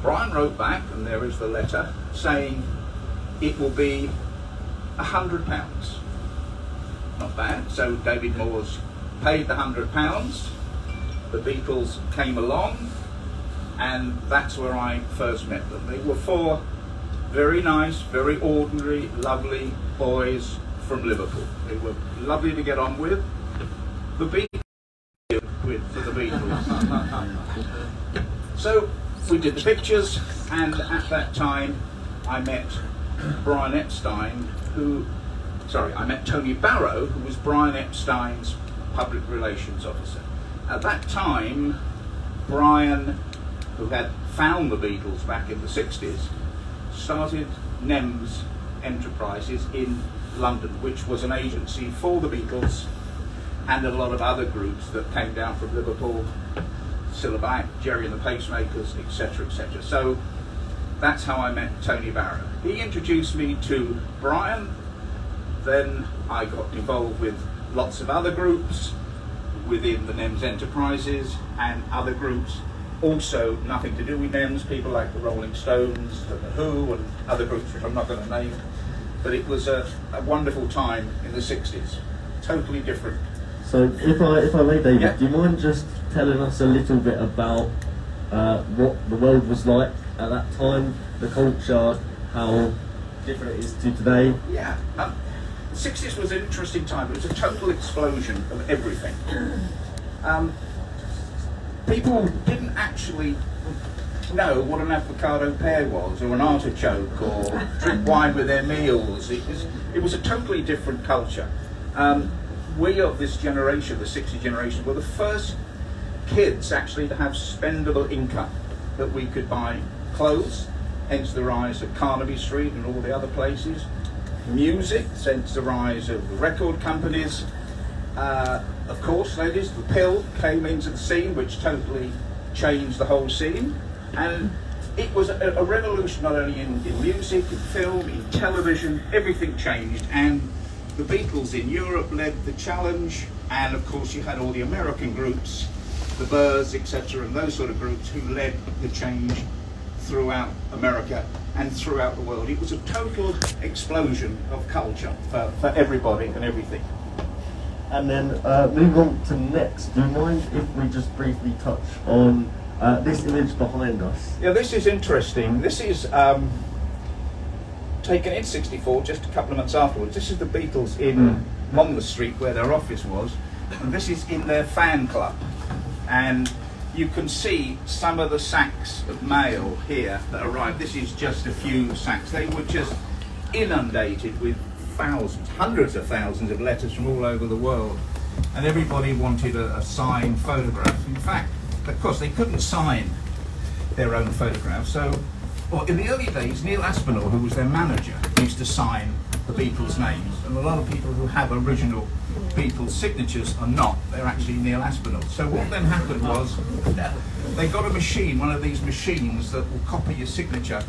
Brian wrote back, and there is the letter, saying it will be £100. Not bad. So David Moore's paid the £100. The Beatles came along, and that's where I first met them. They were four very nice, very ordinary, lovely boys from Liverpool. They were lovely to get on with. The Beatles, for the Beatles. So we did the pictures, and at that time I met Brian Epstein, I met Tony Barrow, who was Brian Epstein's public relations officer. At that time, Brian, who had found the Beatles back in the 60s, started NEMS Enterprises in London, which was an agency for the Beatles and a lot of other groups that came down from Liverpool, Silverback, Jerry and the Pacemakers, etc., etc. So that's how I met Tony Barrow. He introduced me to Brian. Then I got involved with lots of other groups within the NEMS Enterprises and other groups also nothing to do with NEMS, people like the Rolling Stones, the Who, and other groups which I'm not going to name. But it was a wonderful time in the 60s, totally different. So if I may, David, yeah. Do you mind just telling us a little bit about what the world was like at that time, the culture, how different it is to today? Yeah, the 60s was an interesting time. It was a total explosion of everything. People didn't actually know what an avocado pear was, or an artichoke, or drink wine with their meals. It was a totally different culture. We of this generation, the 60 generation, were the first kids actually to have spendable income, that we could buy clothes, hence the rise of Carnaby Street and all the other places. Music, hence the rise of the record companies. Of course, ladies, the pill came into the scene, which totally changed the whole scene. And it was a revolution not only in music, in film, in television, everything changed. And the Beatles in Europe led the challenge, and of course you had all the American groups, the Byrds, etc., and those sort of groups who led the change throughout America and throughout the world. It was a total explosion of culture for everybody and everything. And then move on to next. Do you mind if we just briefly touch on this image behind us? Yeah, this is interesting. This is taken in '64, just a couple of months afterwards. This is the Beatles in Monmouth Street, where their office was, and this is in their fan club. And you can see some of the sacks of mail here that arrived. This is just a few sacks. They were just inundated with thousands, hundreds of thousands of letters from all over the world, and everybody wanted a signed photograph. In fact, of course, they couldn't sign their own photograph, so in the early days, Neil Aspinall, who was their manager, used to sign the Beatles' names, and a lot of people who have original Beatles signatures are not, they're actually Neil Aspinall. So what then happened was, they got a machine, one of these machines that will copy your signature,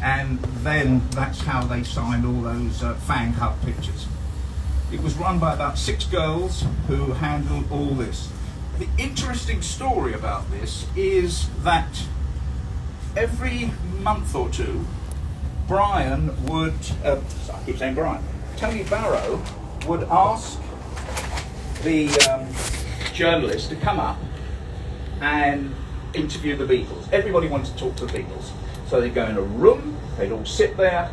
and then that's how they signed all those fan cut pictures. It was run by about 6 girls who handled all this. The interesting story about this is that every month or two, Brian would, I keep saying Brian, Tony Barrow would ask the journalist to come up and interview the Beatles. Everybody wanted to talk to the Beatles. So they'd go in a room, they'd all sit there,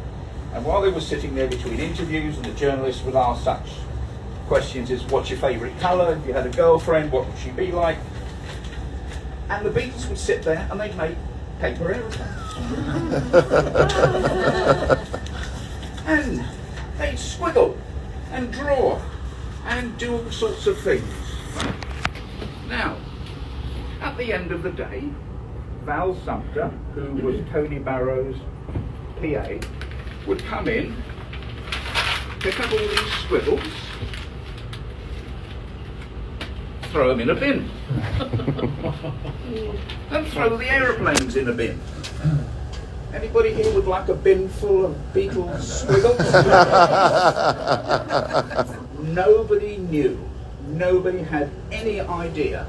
and while they were sitting there between interviews, and the journalist would ask such questions as, what's your favourite colour? If you had a girlfriend, what would she be like? And the Beatles would sit there and they'd make paper aeroplanes. And they'd squiggle and draw and do all sorts of things. Now, at the end of the day, Val Sumter, who was Tony Barrow's PA, would come in, pick up all these squibbles, throw them in a bin, and throw the aeroplanes in a bin. Anybody here would like a bin full of Beatles squiggles? Nobody knew. Nobody had any idea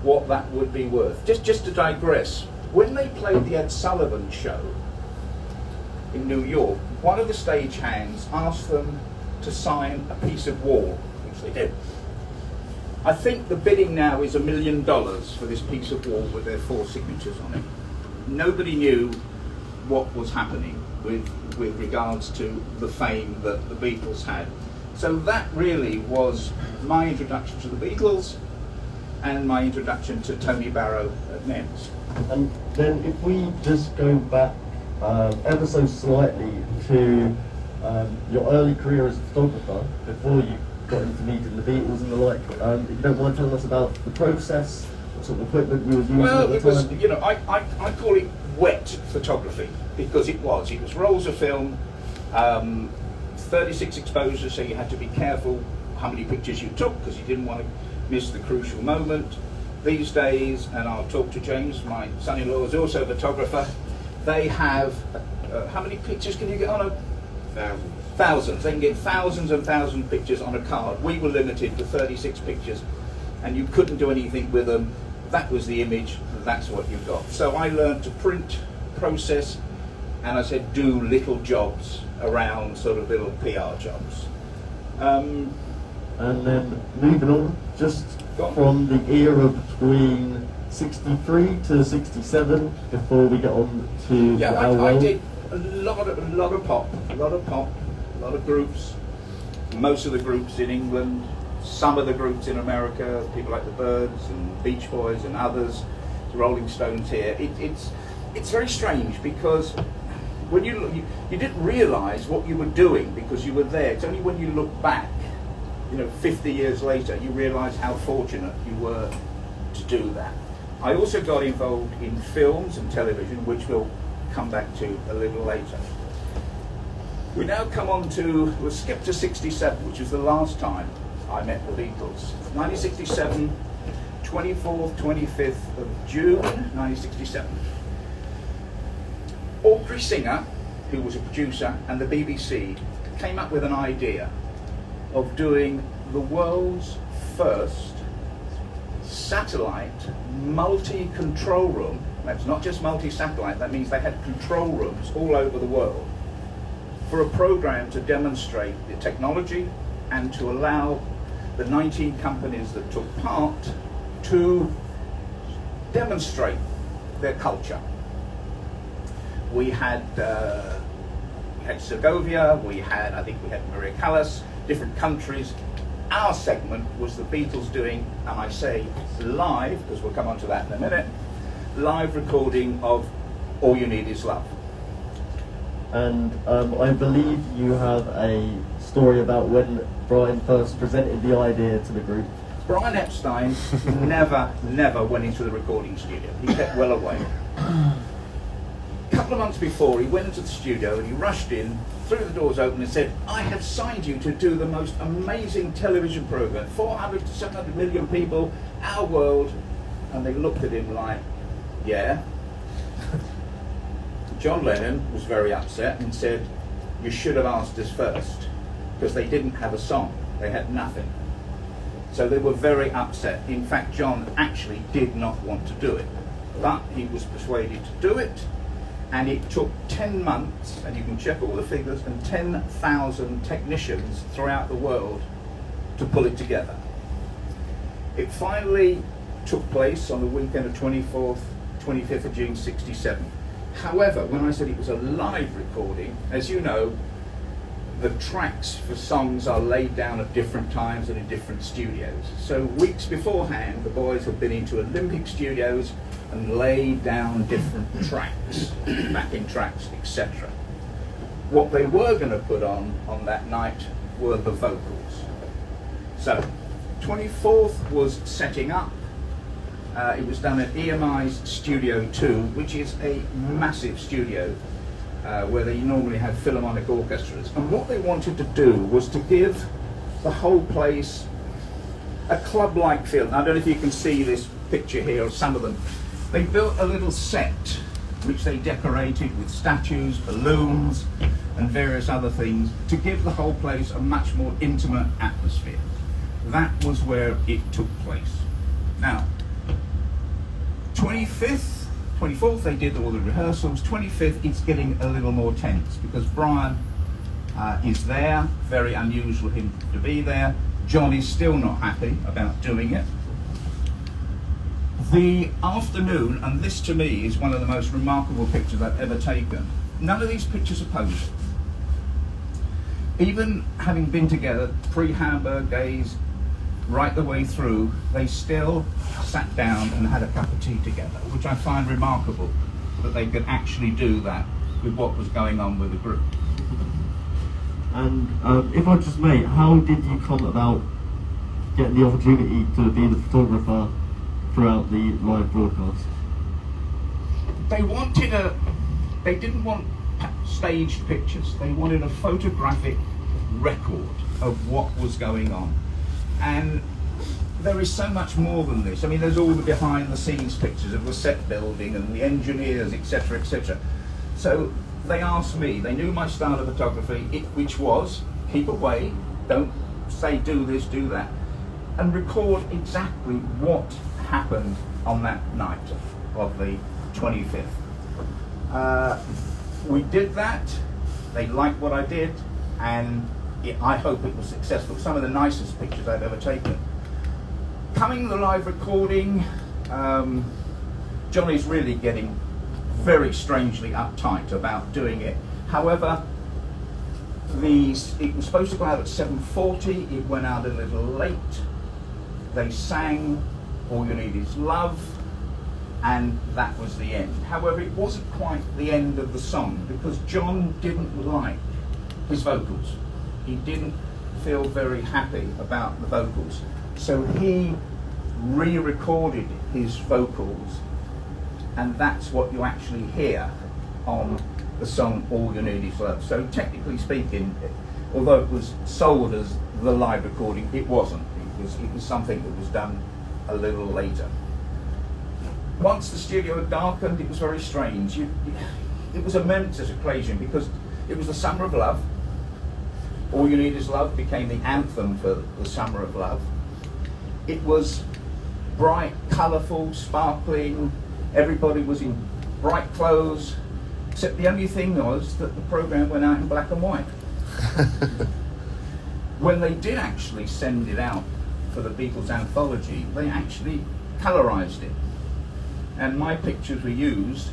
what that would be worth. Just to digress, when they played the Ed Sullivan show in New York, one of the stagehands asked them to sign a piece of wall, which they did. I think the bidding now is $1 million for this piece of wall with their 4 signatures on it. Nobody knew what was happening with regards to the fame that the Beatles had. So that really was my introduction to the Beatles and my introduction to Tony Barrow at NEMS. And then if we just go back ever so slightly to your early career as a photographer, before you got into meeting the Beatles and the like, if you don't mind telling us about the process, what sort of equipment you were using well, at the it was, time? you know, I call it wet photography, because it was rolls of film, 36 exposures, so you had to be careful how many pictures you took, because you didn't want to miss the crucial moment. These days, and I'll talk to James, my son-in-law is also a photographer, they have, how many pictures can you get on a? Thousands. They can get thousands and thousands of pictures on a card. We were limited to 36 pictures, and you couldn't do anything with them. That was the image, that's what you got. So I learned to print, process, and I said do little jobs around, sort of little PR jobs. And then moving on, just from the era between 63 to 67, before we get on to I did a lot of pop, a lot of groups. Most of the groups in England, some of the groups in America, people like the Byrds and Beach Boys and others, the Rolling Stones here. It's very strange, because when you didn't realise what you were doing because you were there. It's only when you look back, 50 years later, you realise how fortunate you were to do that. I also got involved in films and television, which we'll come back to a little later. We now come on to, we'll skip to 67, which was the last time I met the Beatles. 1967, 24th, 25th of June, 1967. Audrey Singer, who was a producer, and the BBC came up with an idea of doing the world's first satellite multi-control room. That's not just multi-satellite, that means they had control rooms all over the world for a program to demonstrate the technology and to allow the 19 companies that took part to demonstrate their culture. We had Segovia, I think we had Maria Callas, different countries. Our segment was the Beatles doing, and I say live, because we'll come on to that in a minute, live recording of All You Need Is Love. And I believe you have a story about when Brian first presented the idea to the group. Brian Epstein never went into the recording studio. He kept well away. A couple of months before, he went into the studio and he rushed in, threw the doors open and said, I have signed you to do the most amazing television program, 400 to 700 million people, our world. And they looked at him like, yeah. John Lennon was very upset and said, you should have asked us first, because they didn't have a song, they had nothing. So they were very upset. In fact, John actually did not want to do it, but he was persuaded to do it, and it took 10 months, and you can check all the figures, and 10,000 technicians throughout the world to pull it together. It finally took place on the weekend of 24th, 25th of June 67. However, when I said it was a live recording, as you know, the tracks for songs are laid down at different times and in different studios. So weeks beforehand, the boys had been into Olympic studios and laid down different tracks, backing tracks, etc. What they were going to put on that night were the vocals. So, 24th was setting up. It was done at EMI's Studio 2, which is a massive studio where they normally have philharmonic orchestras. And what they wanted to do was to give the whole place a club-like feel. Now, I don't know if you can see this picture here, or some of them. They built a little set which they decorated with statues, balloons, and various other things to give the whole place a much more intimate atmosphere. That was where it took place. Now, 25th 24th they did all the rehearsals. 25th it's getting a little more tense because Brian is there, very unusual him to be there. John is still not happy about doing it. The afternoon, and this to me is one of the most remarkable pictures I've ever taken. None of these pictures are posed. Even having been together pre-Hamburg days, right the way through, they still sat down and had a cup of tea together, which I find remarkable that they could actually do that with what was going on with the group. And if I just may, how did you come about getting the opportunity to be the photographer throughout the live broadcast? They didn't want staged pictures. They wanted a photographic record of what was going on. And there is so much more than this. I mean, there's all the behind the scenes pictures of the set building and the engineers, etc., etc. So they asked me, they knew my style of photography, which was keep away, don't say do this, do that, and record exactly what happened on that night of the 25th. We did that, they liked what I did, and I hope it was successful. Some of the nicest pictures I've ever taken. Coming to the live recording, Johnny's really getting very strangely uptight about doing it. It was supposed to go out at 7:40, it went out a little late. They sang All You Need Is Love, and that was the end. However, it wasn't quite the end of the song because John didn't like his vocals. He didn't feel very happy about the vocals. So he re-recorded his vocals, and that's what you actually hear on the song All You Need Is Love. So technically speaking, although it was sold as the live recording, it wasn't. It was something that was done a little later. Once the studio had darkened, it was very strange. It was a momentous occasion because it was the Summer of Love. All You Need Is Love became the anthem for the Summer of Love. It was bright, colourful, sparkling. Everybody was in bright clothes, except the only thing was that the programme went out in black and white. When they did actually send it out for the Beatles anthology, they actually colorised it. And my pictures were used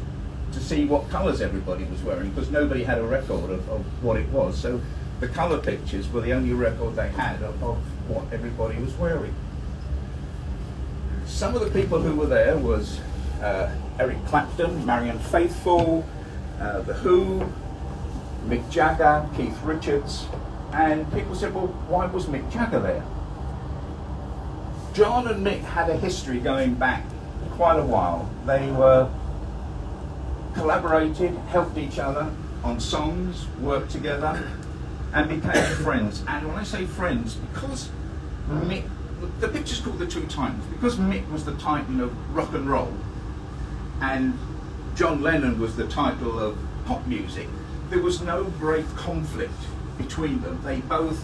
to see what colours everybody was wearing, because nobody had a record of what it was. So the colour pictures were the only record they had of what everybody was wearing. Some of the people who were there was Eric Clapton, Marianne Faithfull, The Who, Mick Jagger, Keith Richards, and people said, well, why was Mick Jagger there? John and Mick had a history going back quite a while. They were collaborated, helped each other on songs, worked together, and became friends. And when I say friends, because Mick, the picture's called The Two Titans, because Mick was the titan of rock and roll, and John Lennon was the title of pop music, there was no great conflict between them. They both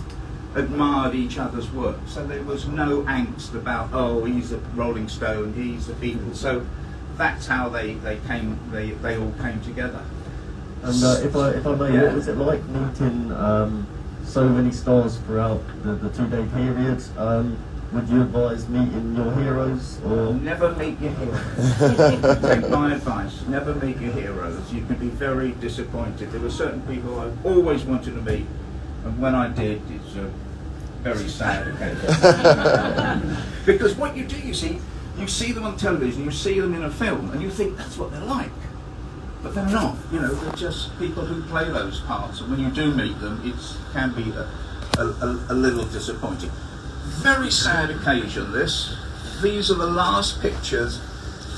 admired each other's work, so there was no angst about, oh, he's a Rolling Stone, he's a Beatles. So that's how they all came together. And if I may, yeah. What was it like meeting so many stars throughout the 2-day period? Would you advise meeting your heroes, or never meet your heroes? Take my advice: never meet your heroes. You can be very disappointed. There were certain people I always wanted to meet, and when I did, it's a very sad occasion. Because what you do, you see them on television, you see them in a film, and you think that's what they're like. But they're not, they're just people who play those parts, and when you do meet them, it can be a little disappointing. Very sad occasion, this. These are the last pictures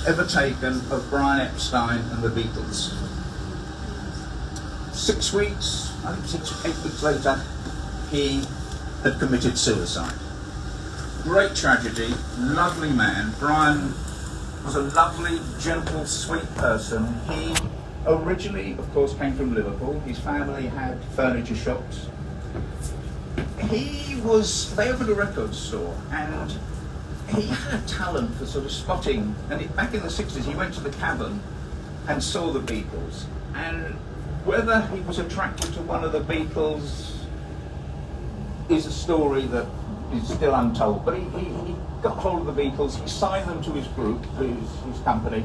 ever taken of Brian Epstein and the Beatles. 6 weeks, I think 8 weeks later, he had committed suicide. Great tragedy, lovely man. Brian was a lovely, gentle, sweet person. He originally, of course, came from Liverpool. His family had furniture shops. They opened a record store, and he had a talent for sort of spotting, and back in the 60s he went to the Cavern and saw the Beatles. And whether he was attracted to one of the Beatles is a story that is still untold. But he got hold of the Beatles, he signed them to his group, his company,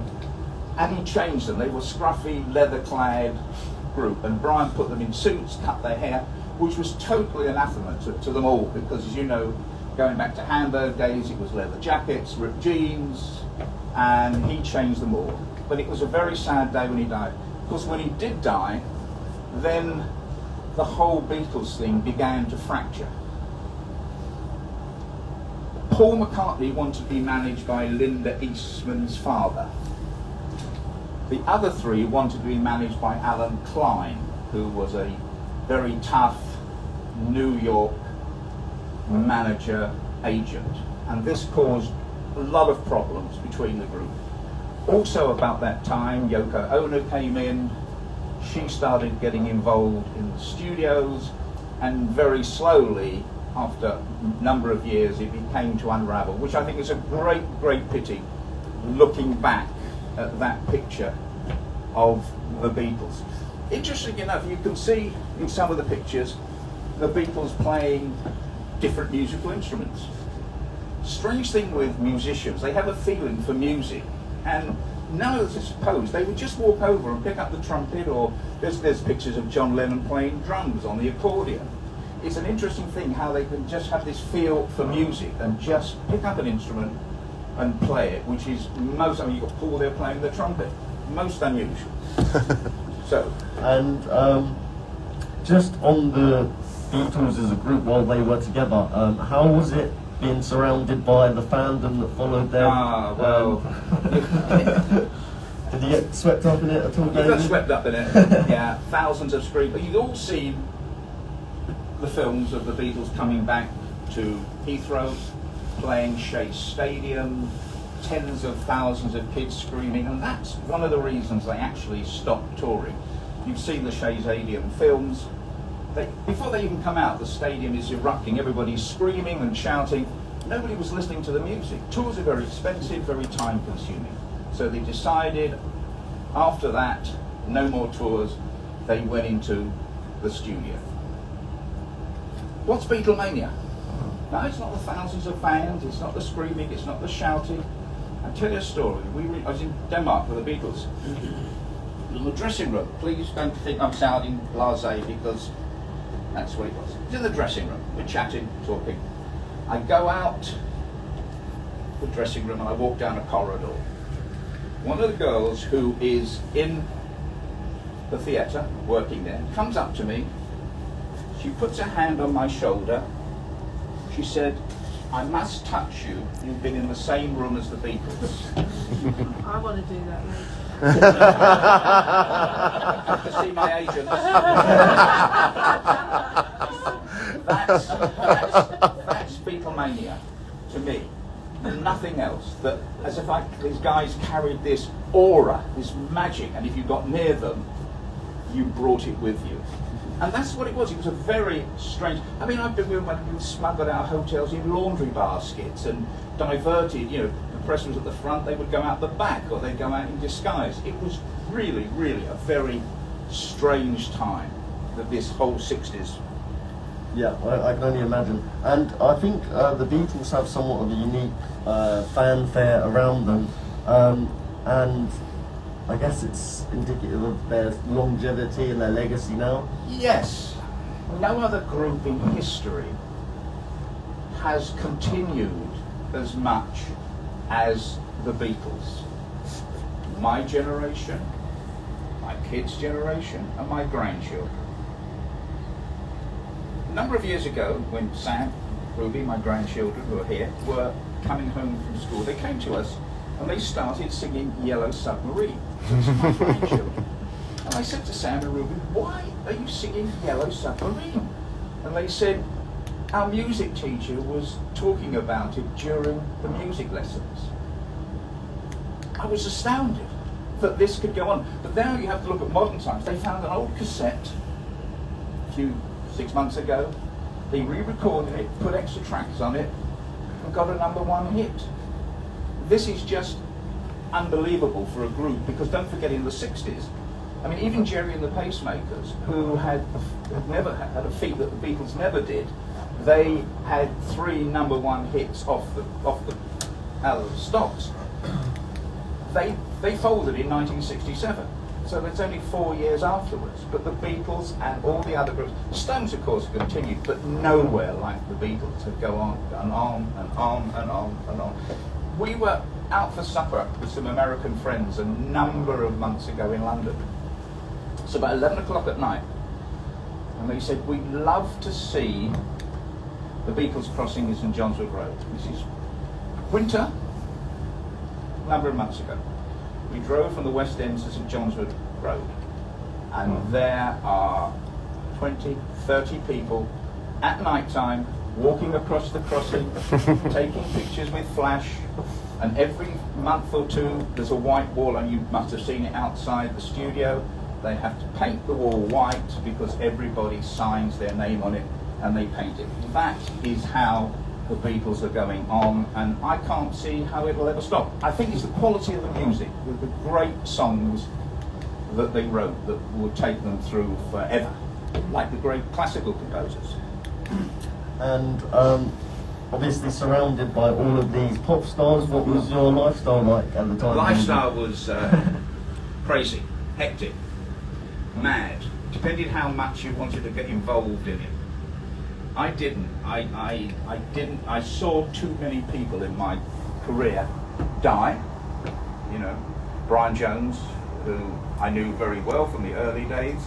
and he changed them. They were scruffy, leather-clad group, and Brian put them in suits, cut their hair, which was totally anathema to them all, because as you know, going back to Hamburg days, it was leather jackets, ripped jeans, and he changed them all. But it was a very sad day when he died. Of course, when he did die, then the whole Beatles thing began to fracture. Paul McCartney wanted to be managed by Linda Eastman's father. The other three wanted to be managed by Alan Klein, who was a very tough New York manager agent. And this caused a lot of problems between the group. Also about that time, Yoko Ono came in. She started getting involved in the studios, and very slowly, after a number of years, it became to unravel, which I think is a great, great pity, looking back at that picture of the Beatles. Interesting enough, you can see in some of the pictures the Beatles playing different musical instruments. Strange thing with musicians, they have a feeling for music, and nowadays I suppose they would just walk over and pick up the trumpet, or there's pictures of John Lennon playing drums on the accordion. It's an interesting thing how they can just have this feel for music and just pick up an instrument and play it, which is most, I mean, you've got Paul there playing the trumpet, most unusual. So. And just on the Beatles as a group while they were together, how was it being surrounded by the fandom that followed them? Did you get swept up in it at all, David? You got swept up in it, yeah. Thousands of screens. You've all seen the films of the Beatles coming back to Heathrow, playing Shea Stadium, tens of thousands of kids screaming, and that's one of the reasons they actually stopped touring. You've seen the Shea Stadium films. Before they even come out, the stadium is erupting, everybody's screaming and shouting. Nobody was listening to the music. Tours are very expensive, very time consuming. So they decided, after that, no more tours, they went into the studio. What's Beatlemania? No, it's not the thousands of fans, it's not the screaming, it's not the shouting. I'll tell you a story. I was in Denmark with the Beatles. In the dressing room, please don't think I'm sounding blasé, because that's what it was. It's in the dressing room, we're chatting, talking. I go out the dressing room and I walk down a corridor. One of the girls who is in the theatre, working there, comes up to me. She puts her hand on my shoulder. She said, "I must touch you. You've been in the same room as the Beatles." I want to do that later. Have to see my agent. That's Beatlemania to me. Nothing else. That as if these guys carried this aura, this magic, and if you got near them, you brought it with you. And that's what it was. It was a very strange. I mean, I've been smuggled out of hotels in laundry baskets and diverted. You know, the press was at the front; they would go out the back, or they'd go out in disguise. It was really, really a very strange time. That this whole '60s. Yeah, I can only imagine. And I think the Beatles have somewhat of a unique fanfare around them, and I guess it's indicative of their longevity and their legacy now. Yes. No other group in history has continued as much as the Beatles. My generation, my kids' generation, and my grandchildren. A number of years ago, when Sam, Ruby, my grandchildren who are here, were coming home from school, they came to us and they started singing Yellow Submarine. My grandchildren. And I said to Sam and Ruby, "Why are you singing Yellow Submarine?" And they said, "Our music teacher was talking about it during the music lessons." I was astounded that this could go on. But now you have to look at modern times. They found an old cassette 6 months ago. They re-recorded it, put extra tracks on it, and got a #1 hit. This is just unbelievable for a group, because don't forget in the 60s, I mean, even Jerry and the Pacemakers, who had never had a feat that the Beatles never did, they had 3 #1 hits out of the stocks. They folded in 1967, so that's only 4 years afterwards. But the Beatles and all the other groups, the Stones of course continued, but nowhere like the Beatles, to go on and on and on and on and on. We were out for supper with some American friends a number of months ago in London. It's about 11 o'clock at night, and they said, we'd love to see the Beatles crossing the St John's Wood Road. This is winter, a number of months ago. We drove from the West End to St John's Wood Road, and there are 20, 30 people at night time walking across the crossing, taking pictures with flash, and every month or two there's a white wall, and you must have seen it outside the studio. They have to paint the wall white because everybody signs their name on it and they paint it. That is how the Beatles are going on, and I can't see how it'll ever stop. I think it's the quality of the music, with the great songs that they wrote that will take them through forever, like the great classical composers. And obviously surrounded by all of these pop stars, what was your lifestyle like at the time? Lifestyle was crazy, hectic, mad, depending how much you wanted to get involved in it. I didn't. I saw too many people in my career die. You know, Brian Jones, who I knew very well from the early days.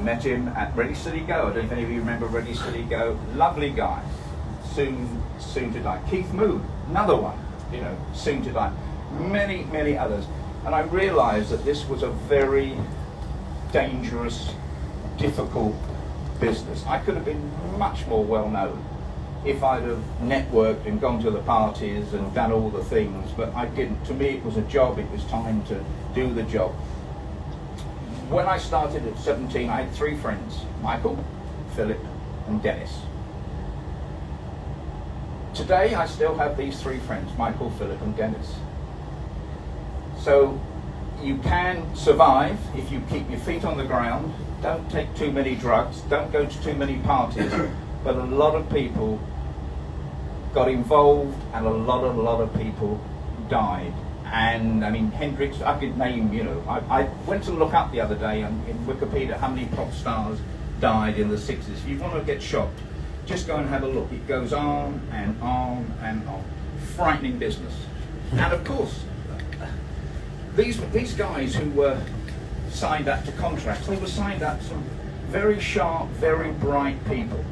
Met him at Ready Steady Go. I don't know if any of you remember Ready Steady Go. Lovely guy. Soon to die. Keith Moon, another one. You know, soon to die. Many others. And I realised that this was a very dangerous, difficult business. I could have been much more well known if I'd have networked and gone to the parties and done all the things, but I didn't. To me it was a job, it was time to do the job. When I started at 17, I had 3 friends, Michael, Philip and Dennis. Today I still have these 3 friends, Michael, Philip and Dennis. So you can survive if you keep your feet on the ground, don't take too many drugs, don't go to too many parties, but a lot of people got involved and a lot of people died. And I mean, Hendrix, I could name, you know, I went to look up the other day in Wikipedia how many pop stars died in the 60s. If you want to get shocked, just go and have a look. It goes on and on and on. Frightening business. And of course, these guys who were signed up to contracts, they were signed up to some very sharp, very bright people.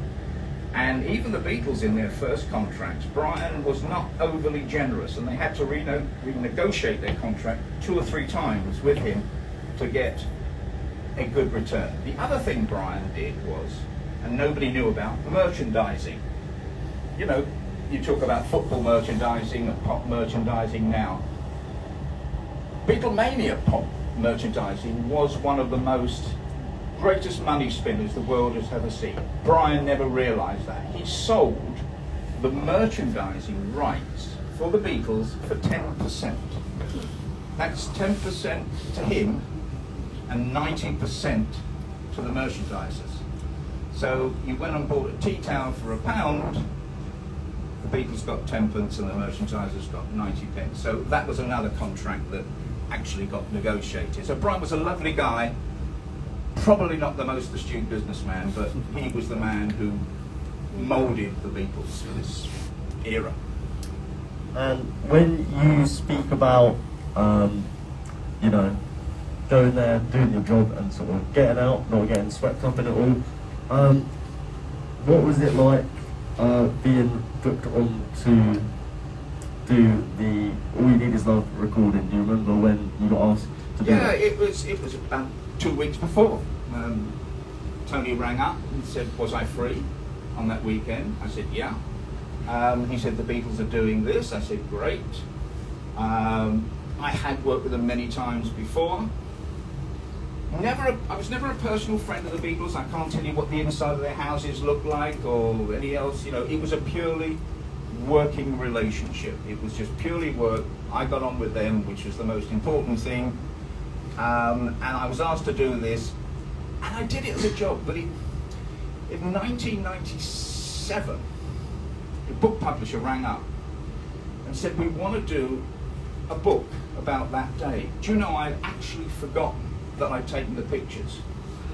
And even the Beatles in their first contracts, Brian was not overly generous, and they had to renegotiate their contract 2 or 3 times with him to get a good return. The other thing Brian did was, and nobody knew about, merchandising. You know, you talk about football merchandising and pop merchandising now. Beatlemania pop merchandising was one of the greatest money spinners the world has ever seen. Brian never realised that. He sold the merchandising rights for the Beatles for 10%. That's 10% to him and 90% to the merchandisers. So you went and bought a tea towel for £1, the Beatles got 10pence and the merchandisers got 90pence. So that was another contract that actually got negotiated. So Brian was a lovely guy, probably not the most astute businessman, but he was the man who moulded the Beatles for this era. And when you speak about, you know, going there, doing your job and sort of getting out, not getting swept up in it all, what was it like being booked on to do the All You Need Is Love recording? Do you remember when you got asked to do it? Yeah, it was about 2 weeks before. Tony rang up and said, was I free on that weekend? I said, yeah. He said, the Beatles are doing this. I said, great. I had worked with them many times before. I was never a personal friend of the Beatles. I can't tell you what the inside of their houses looked like or any else. You know, it was a purely working relationship. It was just purely work. I got on with them, which was the most important thing. And I was asked to do this, and I did it as a job. But in 1997, the book publisher rang up and said, we want to do a book about that day. Do you know, I'd actually forgotten that I'd taken the pictures.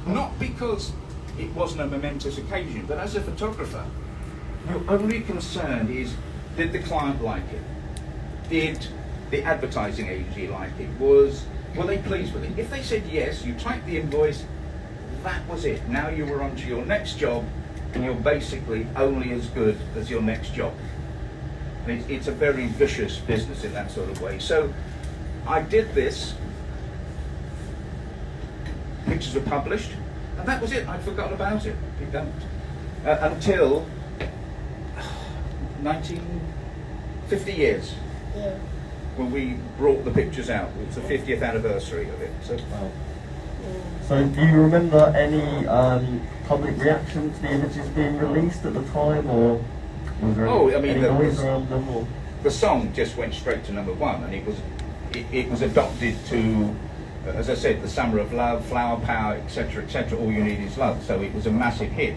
Not because it wasn't a momentous occasion, but as a photographer, your only concern is, did the client like it? Did the advertising agency like it? Were they pleased with it? If they said yes, you typed the invoice, that was it. Now you were on to your next job, and you're basically only as good as your next job. And it's a very vicious business in that sort of way. So I did this, pictures were published, and that was it. I'd forgotten about it. Until 50 years. Yeah. When we brought the pictures out. It's the 50th anniversary of it. So, Wow. So do you remember any public reaction to the images being released at the time, or was there any noise around them? Or? The song just went straight to #1, and it was adopted to, as I said, The Summer of Love, Flower Power, etc., etc., All You Need Is Love. So it was a massive hit.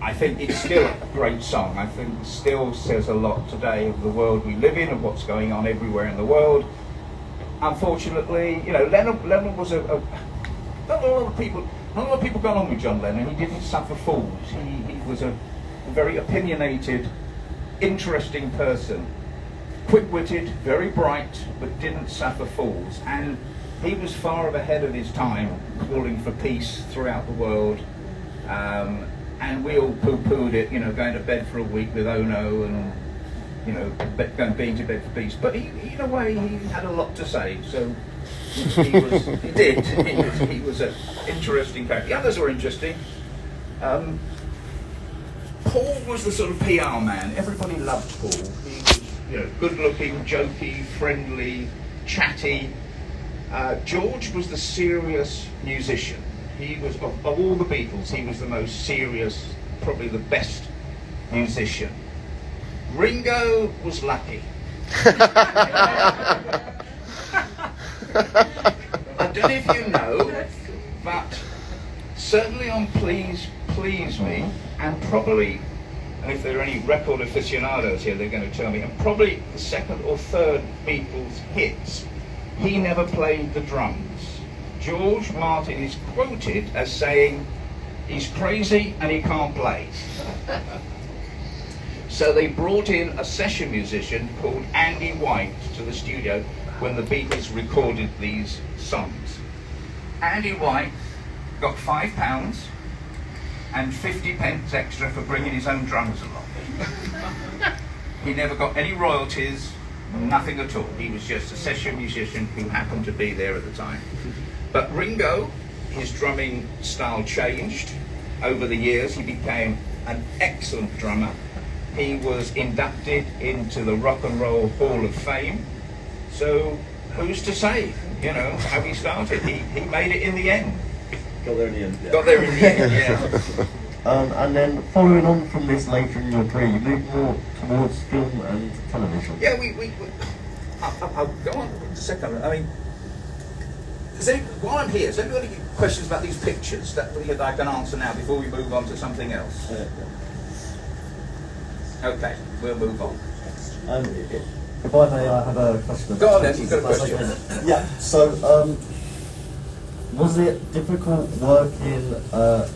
I think it's still a great song. I think it still says a lot today of the world we live in and what's going on everywhere in the world. Unfortunately, you know, Lennon was not a lot of people got on with John Lennon. He didn't suffer fools. He was a very opinionated, interesting person, quick-witted, very bright, but didn't suffer fools. And he was far ahead of his time, calling for peace throughout the world. And we all poo-pooed it, you know, going to bed for a week with Ono and, you know, being to bed for peace. But he, in a way, he had a lot to say. So he was an interesting character. The others were interesting. Paul was the sort of PR man. Everybody loved Paul. He was, you know, good-looking, jokey, friendly, chatty. George was the serious musician. He was, of all the Beatles, he was the most serious, probably the best musician. Ringo was lucky. I don't know if you know, but certainly on Please Please Me, and probably, and if there are any record aficionados here, they're going to tell me, and probably the second or third Beatles hits, he never played the drums. George Martin is quoted as saying, he's crazy and he can't play. So they brought in a session musician called Andy White to the studio when the Beatles recorded these songs. Andy White got £5 and 50 pence extra for bringing his own drums along. He never got any royalties, nothing at all. He was just a session musician who happened to be there at the time. But Ringo, his drumming style changed over the years. He became an excellent drummer. He was inducted into the Rock and Roll Hall of Fame. So who's to say, you know, how he started? He made it in the end. Got there in the end. Yeah. Got there in the end, yeah. And then following on from this later in your career, you moved more towards film and television. Yeah, I'll go on in a second. I mean, while I'm here, has anybody got questions about these pictures that I can answer now before we move on to something else? Okay, we'll move on. If I may, I have a question. Go on then, you've got a question. Yeah, so was it difficult working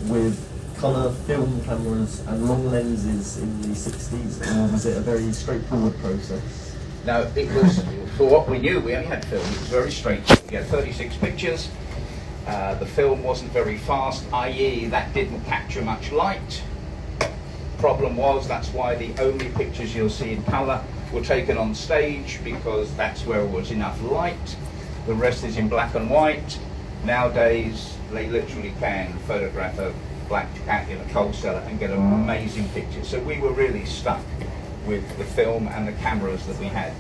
with colour film cameras and long lenses in the 60s, or was it a very straightforward process? No, it was, for what we knew, we only had film. It was very straightforward. We had 36 pictures. The film wasn't very fast, i.e. that didn't capture much light. Problem was, that's why the only pictures you'll see in colour were taken on stage, because that's where there was enough light. The rest is in black and white. Nowadays, they literally can photograph a black cat in a coal cellar and get amazing pictures. So we were really stuck with the film and the cameras that we had.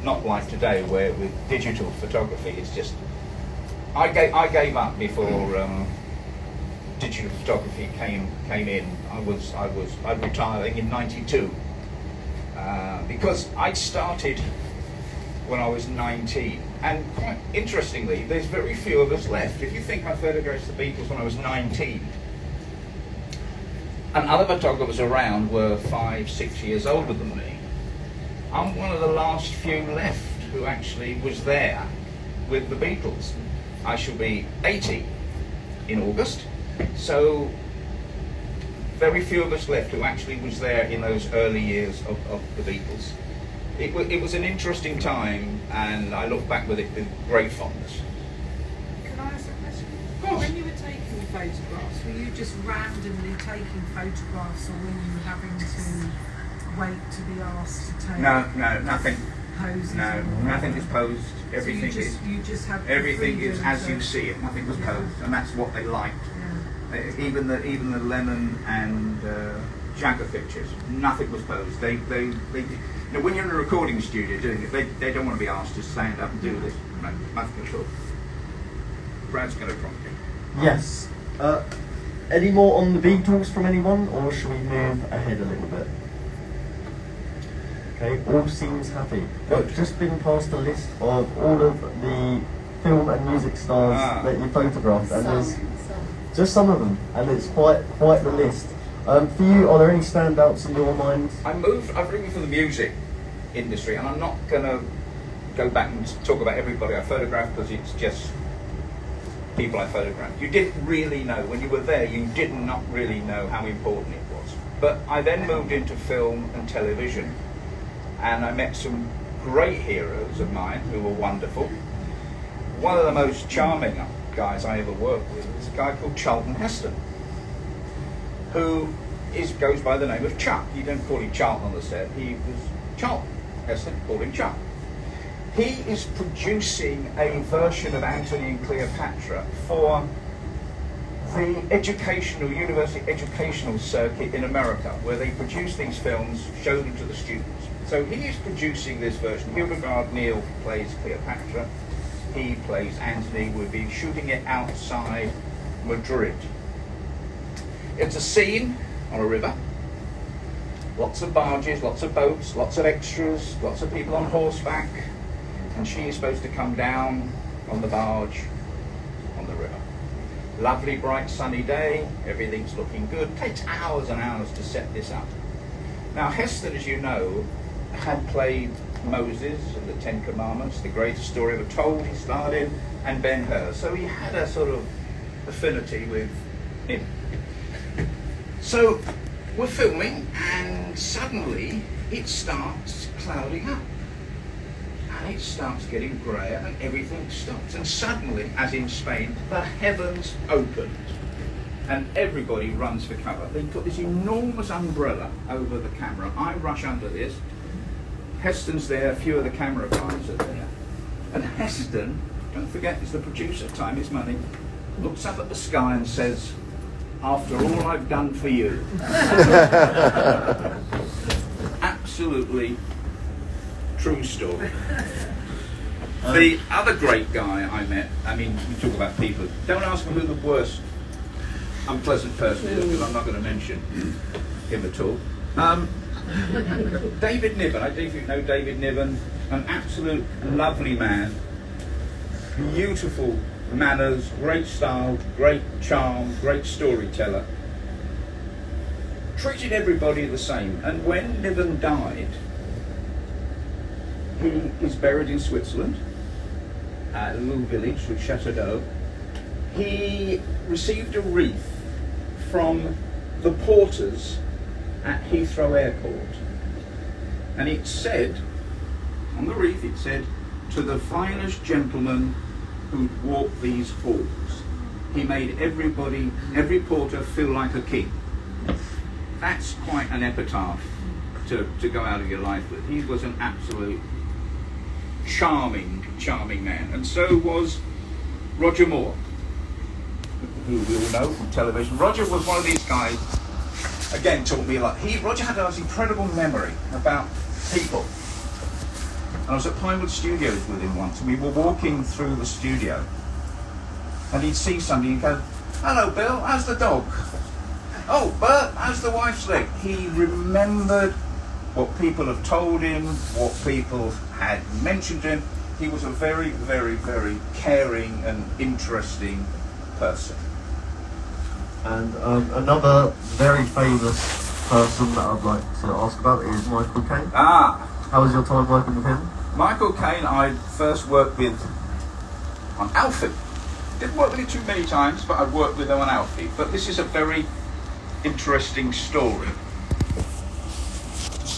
Not like today, where with digital photography, it's just... I gave up before digital photography came in, I'd retiring in '92 because I'd started when I was 19, and quite interestingly, there's very few of us left. If you think I photographed the Beatles when I was 19, and other photographers around were 5, 6 years older than me, I'm one of the last few left who actually was there with the Beatles. I shall be 80 in August, so very few of us left who actually was there in those early years of the Beatles. It was an interesting time, and I look back with it with great fondness. Can I ask a question? Of course. When you were taking the photographs, were you just randomly taking photographs, or were you having to wait to be asked to take No, nothing. poses? No, nothing is posed. Everything so you just have the everything is freedom as to- you see it. Nothing was Yeah. posed, and that's what they liked. Yeah. Even the Lennon and Jagger pictures, nothing was posed. They you know, when you're in a recording studio doing it, they don't want to be asked to stand up and do this. No, nothing at all. Brad's going to prompt you. Yes. Any more on the Beatles from anyone, or should we move ahead a little bit? Okay, all seems happy. I've just been past a list of all of the film and music stars that you photographed, and there's just some of them, and it's quite the list. For you, are there any standouts in your mind? I've moved from the music industry, and I'm not going to go back and talk about everybody I photographed because it's just people I photographed. You didn't really know, when you were there, you did not really know how important it was. But I then moved into film and television, and I met some great heroes of mine who were wonderful. One of the most charming guys I ever worked with was a guy called Charlton Heston, who goes by the name of Chuck. You don't call him Charlton on the set, he was Charlton Heston, called him Chuck. He is producing a version of Antony and Cleopatra for the university educational circuit in America, where they produce these films, show them to the students. So he is producing this version. Hildegard Neal plays Cleopatra, he plays Antony. We'll be shooting it outside Madrid. It's a scene on a river, lots of barges, lots of boats, lots of extras, lots of people on horseback, and she is supposed to come down on the barge on the river. Lovely, bright, sunny day, everything's looking good. Takes hours and hours to set this up. Now, Heston, as you know, had played Moses in the Ten Commandments, the greatest story ever told, he starred in, and Ben-Hur. So he had a sort of affinity with him. So we're filming, and suddenly it starts clouding up. And it starts getting greyer, and everything stops. And suddenly, as in Spain, the heavens opened, and everybody runs for cover. They put this enormous umbrella over the camera. I rush under this. Heston's there, a few of the camera guys are there. And Heston, don't forget, he's the producer, time is money, looks up at the sky and says, "After all I've done for you." Absolutely true story. The other great guy I met, I mean, we talk about people, don't ask me who the worst unpleasant person is, because I'm not going to mention him at all. David Niven, I don't know if you know David Niven, an absolute lovely man, beautiful manners, great style, great charm, great storyteller. Treated everybody the same, and when Niven died, he is buried in Switzerland, at a little village called Châteauneuf. He received a wreath from the porters at Heathrow Airport, and it said, on the wreath it said, "To the finest gentleman who walked these halls." He made everybody, every porter feel like a king. That's quite an epitaph to go out of your life with. He was an absolute charming man, and so was Roger Moore, who we all know from television. Roger was one of these guys, again, taught me a lot. Roger had this incredible memory about people. And I was at Pinewood Studios with him once, and we were walking through the studio, and he'd see somebody, he'd go, Hello, Bill. How's the dog? Oh, Bert, how's the wife's leg? He remembered what people have told him, what people had mentioned to him. He was a very, very, very caring and interesting person. And another very famous person that I'd like to ask about is Michael Caine. Ah, How was your time working with him? Michael Caine, I first worked with on Alfie. Didn't work with him too many times, but I worked with him on Alfie. But this is a very interesting story.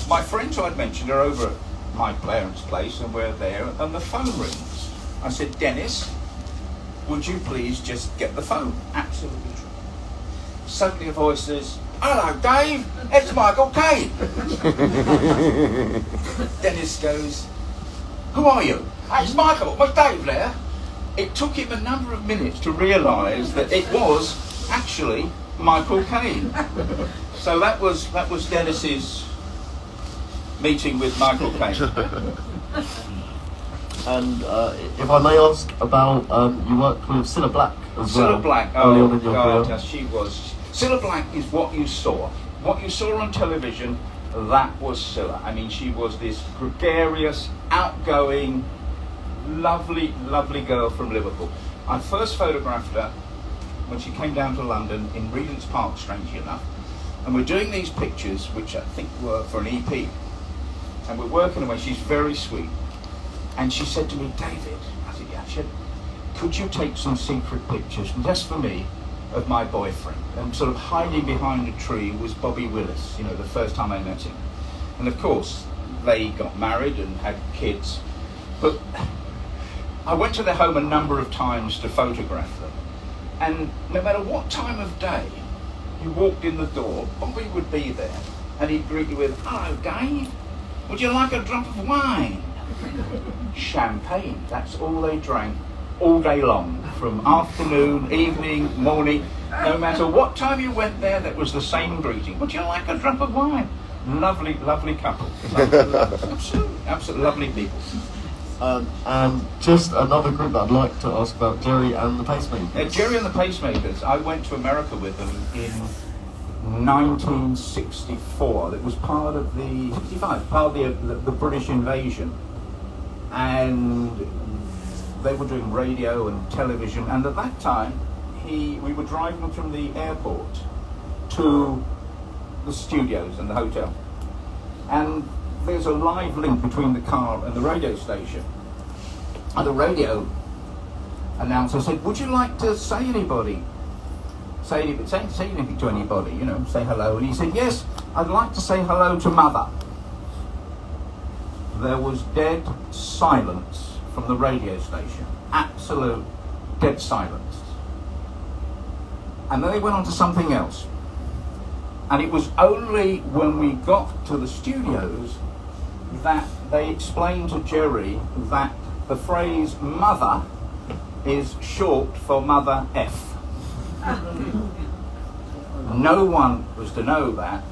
My friends I'd mentioned are over at my parents' place, and we're there, and the phone rings. I said, Dennis, would you please just get the phone? Absolutely true. Suddenly a voice says, hello, Dave, it's Michael Caine. Dennis goes, who are you? Hey, it's Michael, was Dave there? It took him a number of minutes to realise that it was actually Michael Caine. So that was Dennis's meeting with Michael Caine. And if I may ask about, you worked with Cilla Black as well. Cilla Black, early oh on in your God, career. yes, she was. Cilla Black is what you saw. What you saw on television, that was Cilla. I mean, she was this gregarious, outgoing, lovely, lovely girl from Liverpool. I first photographed her when she came down to London in Regent's Park, strangely enough. And we're doing these pictures, which I think were for an EP. And we're working away. She's very sweet. And she said to me, David, I said, yeah, she said, could you take some secret pictures, just for me, of my boyfriend? And sort of hiding behind a tree was Bobby Willis, you know, the first time I met him. And of course, they got married and had kids. But I went to their home a number of times to photograph them. And no matter what time of day you walked in the door, Bobby would be there. And he'd greet you with, hello, Dave, would you like a drop of wine? Champagne, that's all they drank all day long, from afternoon, evening, morning, no matter what time you went there, that was the same greeting. Would you like a drop of wine? Lovely, lovely couple. Absolutely lovely people. And just another group that I'd like to ask about, Jerry and the Pacemakers. Jerry and the Pacemakers, I went to America with them in 1964. It was part of the 65, part of the British invasion, and they were doing radio and television. And at that time, we were driving from the airport to the studios and the hotel, and there's a live link between the car and the radio station. And the radio announcer said, would you like to say anything to anybody, you know, say hello? And he said, yes, I'd like to say hello to Mother. There was dead silence from the radio station. Absolute dead silence. And then they went on to something else. And it was only when we got to the studios that they explained to Jerry that the phrase mother is short for Mother F. No one was to know that,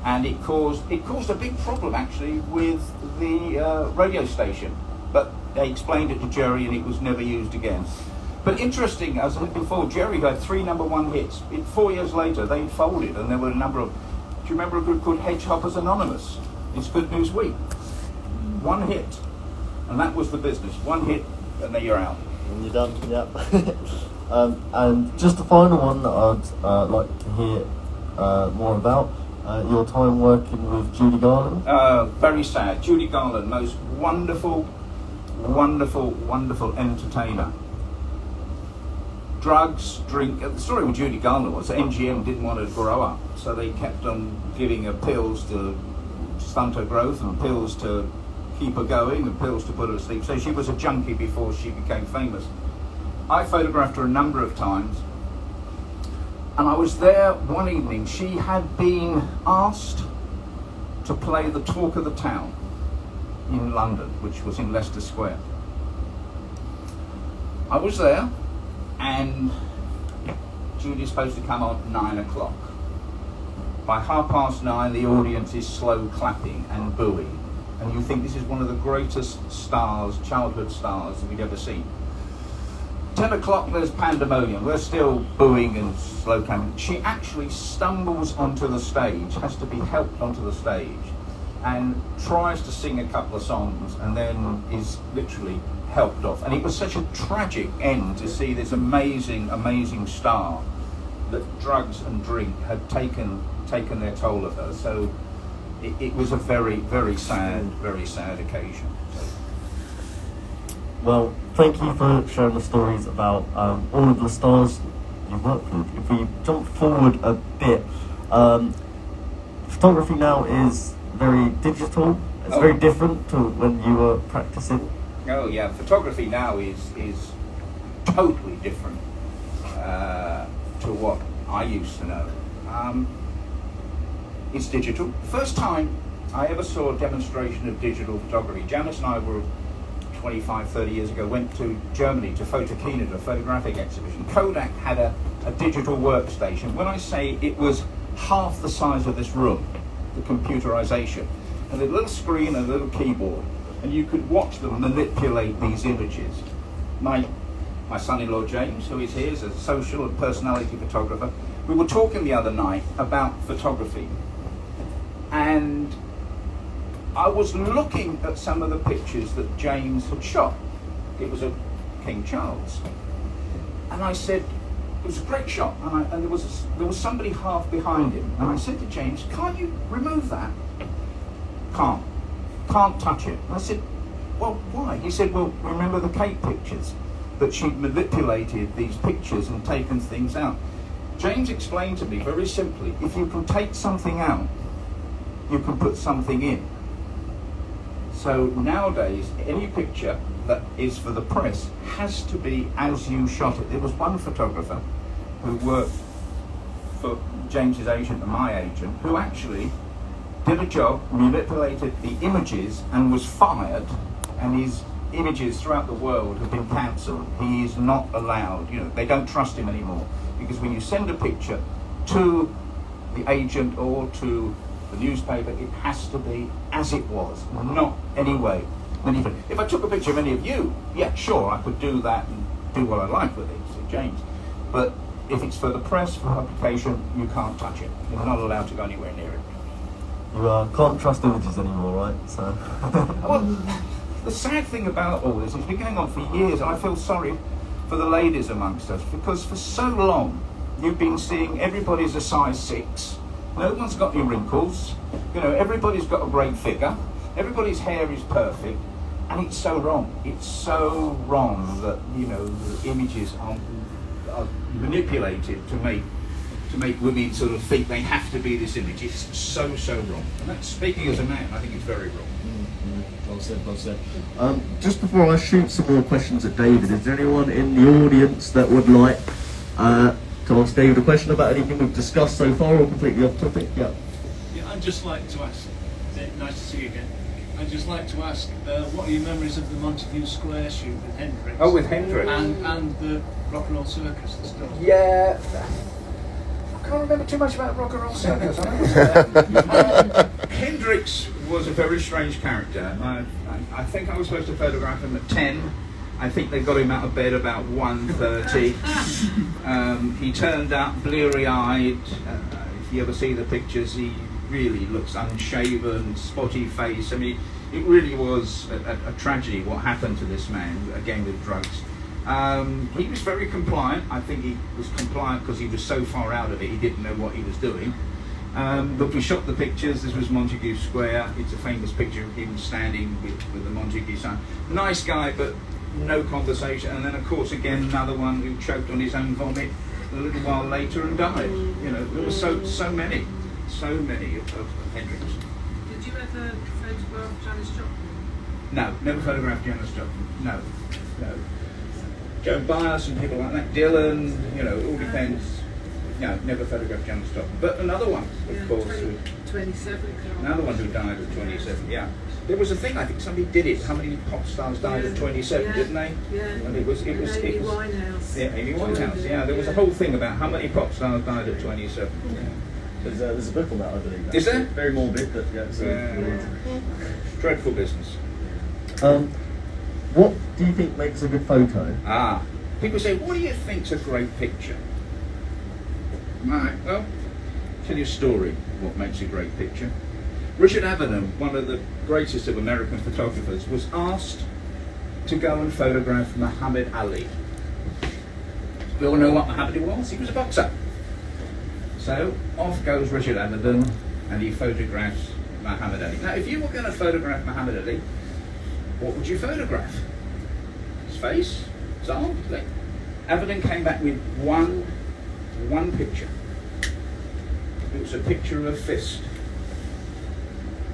and it caused a big problem actually with the radio station. But they explained it to Jerry, and it was never used again. But interesting, as I said before, Jerry had 3 #1 hits. 4 years later, they folded, and there were a number of. Do you remember a group called Hedgehoppers Anonymous? It's Good News Week. 1 hit, and that was the business. 1 hit, and then you're out. And you're done, yep. And just the final one that I'd like to hear more about, your time working with Judy Garland. Very sad. Judy Garland, most wonderful, wonderful, wonderful entertainer. Drugs, drink. The story with Judy Garland was that MGM didn't want her to grow up, so they kept on giving her pills to stunt her growth, and pills to keep her going, and pills to put her to sleep. So she was a junkie before she became famous. I photographed her a number of times, and I was there one evening. She had been asked to play the Talk of the Town in London, which was in Leicester Square. I was there, and Judy's supposed to come on at 9 o'clock. By 9:30, the audience is slow clapping and booing. And you think this is one of the greatest stars, childhood stars that we'd ever seen. 10 o'clock, there's pandemonium. We're still booing and slow clapping. She actually stumbles onto the stage, has to be helped onto the stage, and tries to sing a couple of songs, and then is literally helped off. And it was such a tragic end to see this amazing, amazing star that drugs and drink had taken their toll of her. So it was a very, very sad occasion. Well, thank you for sharing the stories about all of the stars you worked with. If we jump forward a bit, photography now is very digital. It's very different to when you were practicing. Oh yeah, photography now is totally different to what I used to know. It's digital. First time I ever saw a demonstration of digital photography, Janice and I were 25, 30 years ago, went to Germany to photographingThe, a photographic exhibition. Kodak had a digital workstation. When I say it was half the size of this room, the computerization, and a little screen and a little keyboard, and you could watch them manipulate these images. My son-in-law James, who is here, is a social and personality photographer. We were talking the other night about photography, and I was looking at some of the pictures that James had shot. It was of King Charles, and I said, it was a great shot, and there was somebody half behind him, and I said to James, can't you remove that? Can't touch it. And I said, well, why? He said, well, remember the cake pictures, that she'd manipulated these pictures and taken things out. James explained to me very simply, if you can take something out, you can put something in. So nowadays, any picture that is for the press has to be as you shot it. There was one photographer who worked for James's agent and my agent, who actually did a job, manipulated the images, and was fired, and his images throughout the world have been cancelled. He is not allowed, they don't trust him anymore, because when you send a picture to the agent or to the newspaper, it has to be as it was, not any way. If I took a picture of any of you, yeah, sure, I could do that and do what I like with it, said James. But if it's for the press, for publication, you can't touch it. You're not allowed to go anywhere near it. You can't trust images anymore, right? So. Well, the sad thing about all this, it's been going on for years, and I feel sorry for the ladies amongst us, because for so long you've been seeing everybody's a size 6, no one's got any wrinkles, everybody's got a great figure, everybody's hair is perfect, and it's so wrong. It's so wrong that the images are manipulated to make women sort of think they have to be this image. It's so wrong. And that's, speaking as a man, I think it's very wrong. Well said, well said. Just before I shoot some more questions at David, is there anyone in the audience that would like to ask David a question about anything we've discussed so far, or completely off topic? Yeah. Yeah, I'd just like to ask, nice to see you again. I'd just like to ask, what are your memories of the Montague Square shoot with Hendrix? Oh, with Hendrix. And the Rock and Roll Circus and stuff. Yeah. I can't remember too much about Rock and Roll Circus. Hendrix was a very strange character. I think I was supposed to photograph him at 10. I think they got him out of bed about 1:30. He turned up bleary-eyed. If you ever see the pictures, he really looks unshaven, spotty face. I mean, it really was a tragedy what happened to this man, again with drugs. He was very compliant. I think he was compliant because he was so far out of it, he didn't know what he was doing. But we shot the pictures. This was Montague Square. It's a famous picture of him standing with the Montague sign. Nice guy, but no conversation. And then, of course, again, another one who choked on his own vomit a little while later and died. There were so many of Hendrix. Did you ever photograph Janis Joplin? No, never photographed Janis Joplin. No. Joan Baez and people like that, Dylan, it all depends. No, never photographed Janis Joplin. But another one, of course. 27. Another one who died at 27, yeah. There was a thing, I think somebody did it. How many pop stars died at 27, didn't they? Yeah. And it was Amy Winehouse. Yeah, Amy Winehouse, yeah. There was a whole thing about how many pop stars died at 27. Yeah. There's a book on that, I believe. Is there? Very morbid, but yeah. Dreadful business. What do you think makes a good photo? People say, what do you think's a great picture? Right, well, tell you a story what makes a great picture. Richard Avedon, one of the greatest of American photographers, was asked to go and photograph Muhammad Ali. We all know what Muhammad Ali was. He was a boxer. So off goes Richard Avedon and he photographs Muhammad Ali. Now, if you were going to photograph Muhammad Ali, what would you photograph? His face? His arm? His leg? Avedon came back with one picture. It was a picture of a fist.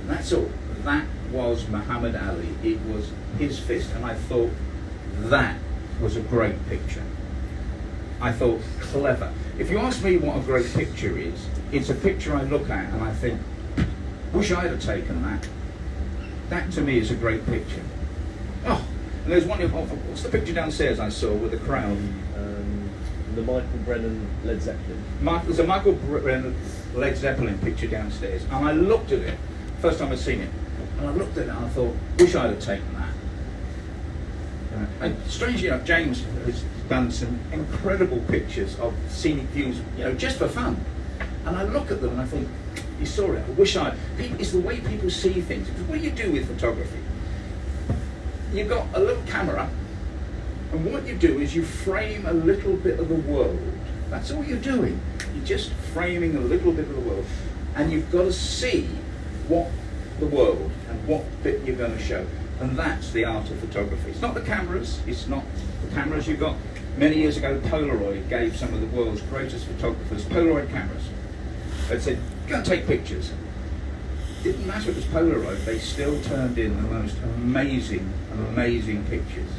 That's all. That was Muhammad Ali. It was his fist, and I thought that was a great picture. I thought, clever. If you ask me what a great picture is, it's a picture I look at and I think, wish I'd have taken that. That to me is a great picture. Oh, and there's one, what's the picture downstairs I saw with the crown? The Michael Brennan Led Zeppelin. There's a Michael Brennan Led Zeppelin picture downstairs, and I looked at it, first time I'd seen it, and I looked at it and I thought, wish I'd have taken that. And strangely enough, James has done some incredible pictures of scenic views, just for fun. And I look at them and I think, you saw it, I wish it's the way people see things. Because what do you do with photography? You've got a little camera, and what you do is you frame a little bit of the world. That's all you're doing. You're just framing a little bit of the world. And you've got to see what the world and what bit you're going to show. And that's the art of photography. It's not the cameras. It's not the cameras you've got. Many years ago, Polaroid gave some of the world's greatest photographers Polaroid cameras. They said, go and take pictures. It didn't matter if it was Polaroid, they still turned in the most amazing pictures.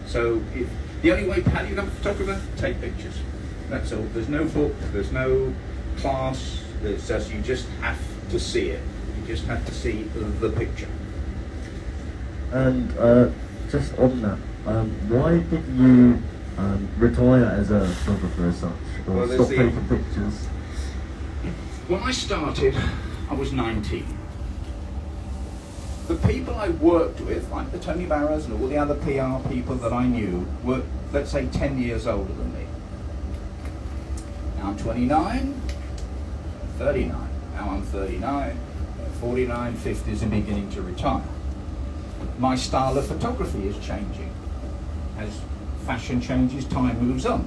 So the only way, how do you become a photographer? Take pictures. That's all. There's no book, there's no class, there's just, you just have to see it. You just have to see the picture. And just on that, why did you retire as a photographer as such, or stop taking pictures? When I started, I was 19. The people I worked with, like the Tony Barrows and all the other PR people that I knew, were, let's say, 10 years older than me. Now I'm 29, 39. Now I'm 39, 49, 50s and beginning to retire. My style of photography is changing. As fashion changes, time moves on.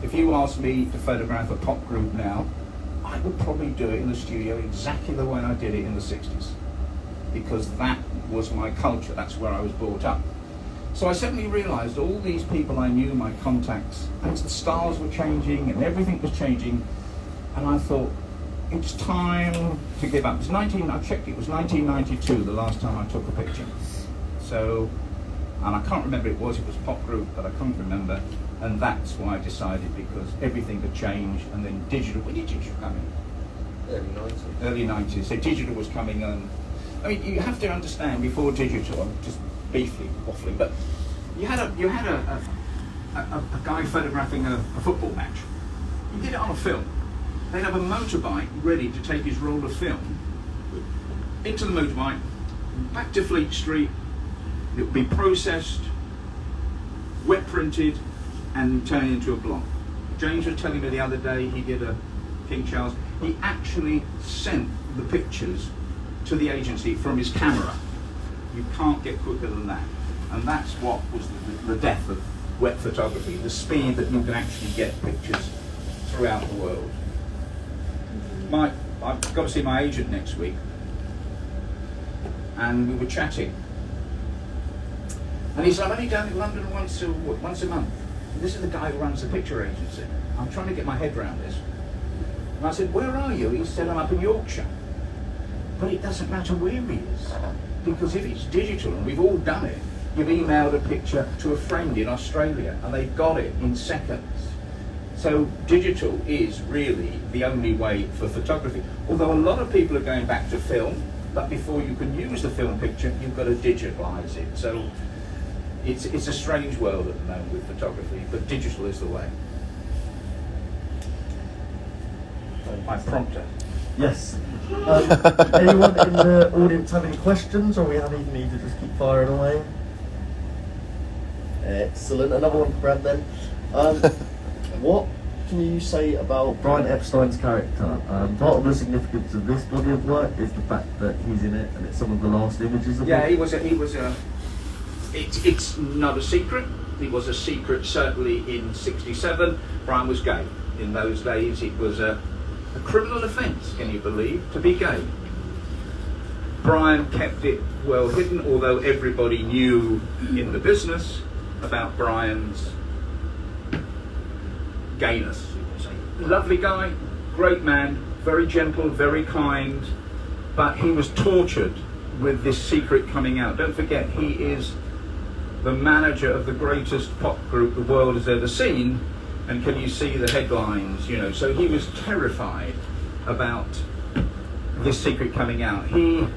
If you asked me to photograph a pop group now, I would probably do it in the studio exactly the way I did it in the 60s. Because that was my culture, that's where I was brought up. So I suddenly realised all these people I knew, my contacts, and the styles were changing and everything was changing, and I thought, it's time to give up. I checked, it was 1992 the last time I took a picture. So, and I can't remember it was a pop group, but I can't remember, and that's why I decided, because everything had changed, and then digital, when did digital come in? Early 90s, so digital was coming in. I mean, you have to understand, before digital, I'm just briefly waffling, but you had a guy photographing a football match. He did it on a film. They'd have a motorbike ready to take his roll of film into the motorbike, back to Fleet Street. It would be processed, wet printed, and turned into a block. James was telling me the other day he did a King Charles. He actually sent the pictures to the agency from his camera. You can't get quicker than that. And that's what was the death of wet photography, the speed that you can actually get pictures throughout the world. I've got to see my agent next week, and we were chatting. And he said, I'm only down in London once a month. And this is the guy who runs the picture agency. I'm trying to get my head around this. And I said, where are you? He said, I'm up in Yorkshire. But it doesn't matter where he is, because if it's digital, and we've all done it, you've emailed a picture to a friend in Australia, and they've got it in seconds. So digital is really the only way for photography. Although a lot of people are going back to film, but before you can use the film picture, you've got to digitalize it. So it's a strange world at the moment with photography, but digital is the way. My prompter. Yes. Anyone in the audience have any questions, or are we happy for me to just keep firing away? Excellent. Another one for Brad then. What can you say about Brian Epstein's character? Part of the significance of this body of work is the fact that he's in it, and it's some of the last images of Yeah, him. It's not a secret. He was a secret certainly in '67. Brian was gay. In those days, it was a criminal offence, can you believe, to be gay. Brian kept it well hidden, although everybody knew in the business about Brian's gayness. Lovely guy, great man, very gentle, very kind, but he was tortured with this secret coming out. Don't forget, he is the manager of the greatest pop group the world has ever seen, and can you see the headlines, you know? So he was terrified about this secret coming out. He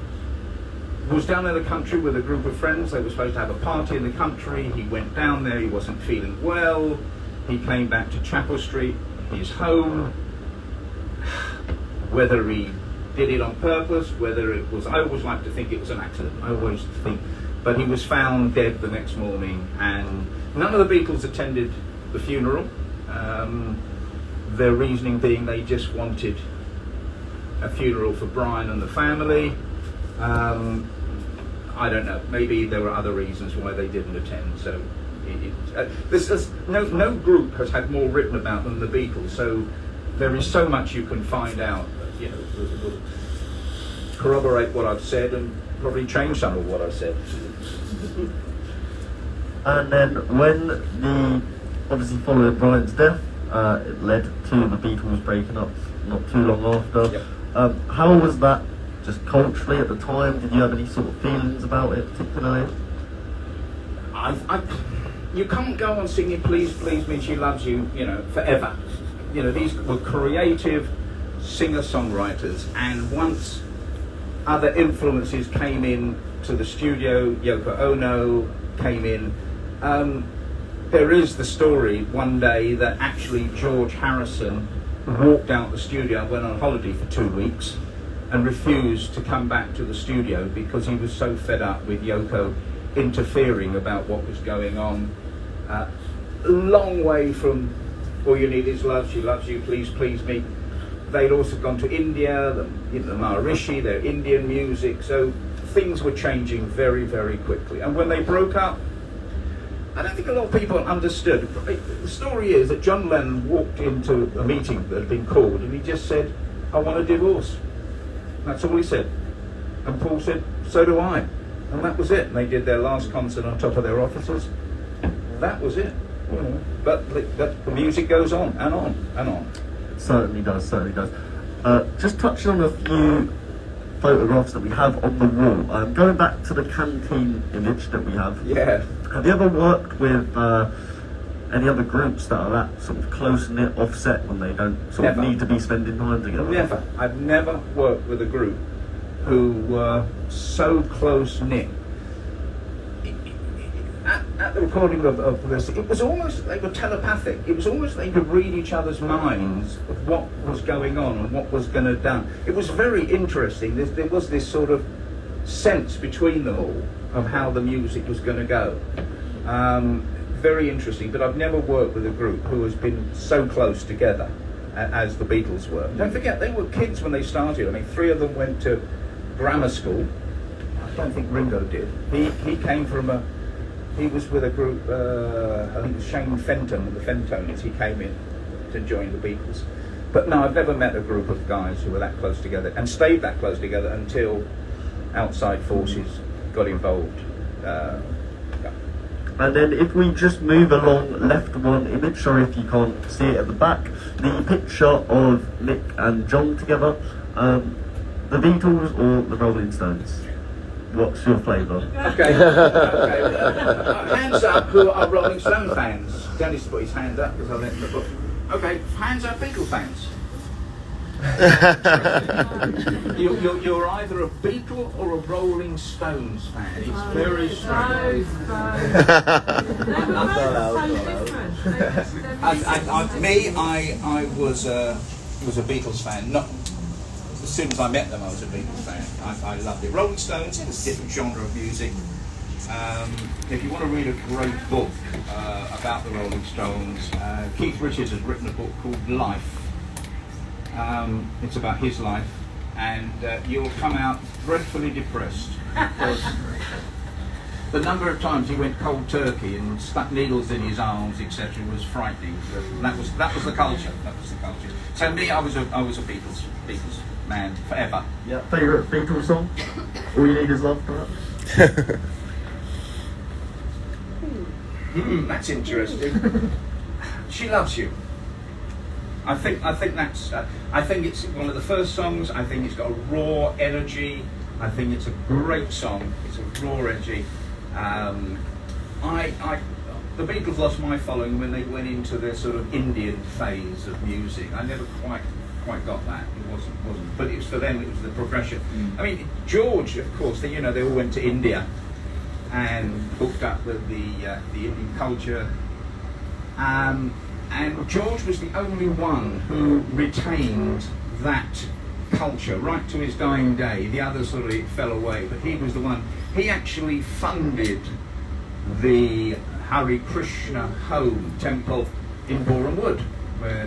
was down in the country with a group of friends. They were supposed to have a party in the country. He went down there, he wasn't feeling well. He came back to Chapel Street, his home. Whether he did it on purpose, whether it was, I always like to think it was an accident. I always think, but he was found dead the next morning, and none of the Beatles attended the funeral. Their reasoning being they just wanted a funeral for Brian and the family. I don't know, maybe there were other reasons why they didn't attend. So no group has had more written about than the Beatles, so there is so much you can find out, you know, that will corroborate what I've said and probably change some of what I've said. And then when the, obviously following Brian's death, it led to the Beatles breaking up not too long after. Yep. How was that just culturally at the time? Did you have any sort of feelings about it particularly? You can't go on singing Please Please Me She Loves You, you know, forever. You know, these were creative singer-songwriters, and once other influences came in to the studio, Yoko Ono came in, there is the story one day that actually George Harrison walked out the studio and went on holiday for 2 weeks and refused to come back to the studio because he was so fed up with Yoko interfering about what was going on. Long way from All You Need Is Love, She Loves You, Please Please Me. They'd also gone to India, the Maharishi, their Indian music, so things were changing very, very quickly. And when they broke up, I don't think a lot of people understood. The story is that John Lennon walked into a meeting that had been called and he just said, I want a divorce. That's all he said. And Paul said, so do I. And that was it. And they did their last concert on top of their offices. That was it. You know. But the music goes on and on and on. Certainly does, certainly does. Just touching on a few photographs that we have on the wall. Going back to the canteen image that we have. Yeah. Have you ever worked with any other groups that are that sort of close-knit offset when they don't sort of need to be spending time together? Never. I've never worked with a group who were so close-knit. At the recording of this, it was almost, they were telepathic. It was almost they could read each other's minds of what was going on and what was going to be done. It was very interesting. There was this sort of sense between them all of how the music was going to go. Very interesting, but I've never worked with a group who has been so close together as the Beatles were. Don't forget, they were kids when they started. I mean, 3 of them went to grammar school. I don't think Ringo did. He came from he was with a group, I think it was Shane Fenton and the Fentoners. He came in to join the Beatles. But no, I've never met a group of guys who were that close together and stayed that close together until outside forces got involved. And then if we just move along left one image, sorry if you can't see it at the back, the picture of Nick and John together, the Beatles or the Rolling Stones? What's your flavour? Okay. Hands up who are Rolling Stone fans. Dennis put his hand up because I lent the book. Okay, hands up Beatle fans. You're either a Beatle or a Rolling Stones fan. It's very strange. I was a Beatles fan. Not as soon as I met them, I was a Beatles fan. I loved it. Rolling Stones, it's a different genre of music. If you want to read a great book about the Rolling Stones, Keith Richards has written a book called Life. It's about his life, and you'll come out dreadfully depressed because the number of times he went cold turkey and stuck needles in his arms, etc., was frightening. That was the culture. That was the culture. So me, I was a Beatles man forever. Yeah. Favourite Beatles song? All You Need Is Love, perhaps? That's interesting. She Loves You. I think that's. I think it's one of the first songs. I think it's got a raw energy. I think it's a great song. It's a raw energy. The Beatles lost my following when they went into their sort of Indian phase of music. I never quite got that. It wasn't. But it was for them. It was the progression. I mean, George, of course. They all went to India and hooked up with the Indian culture. And George was the only one who retained that culture right to his dying day. The others sort of fell away, but he was the one. He actually funded the Hare Krishna home temple in Boreham Wood,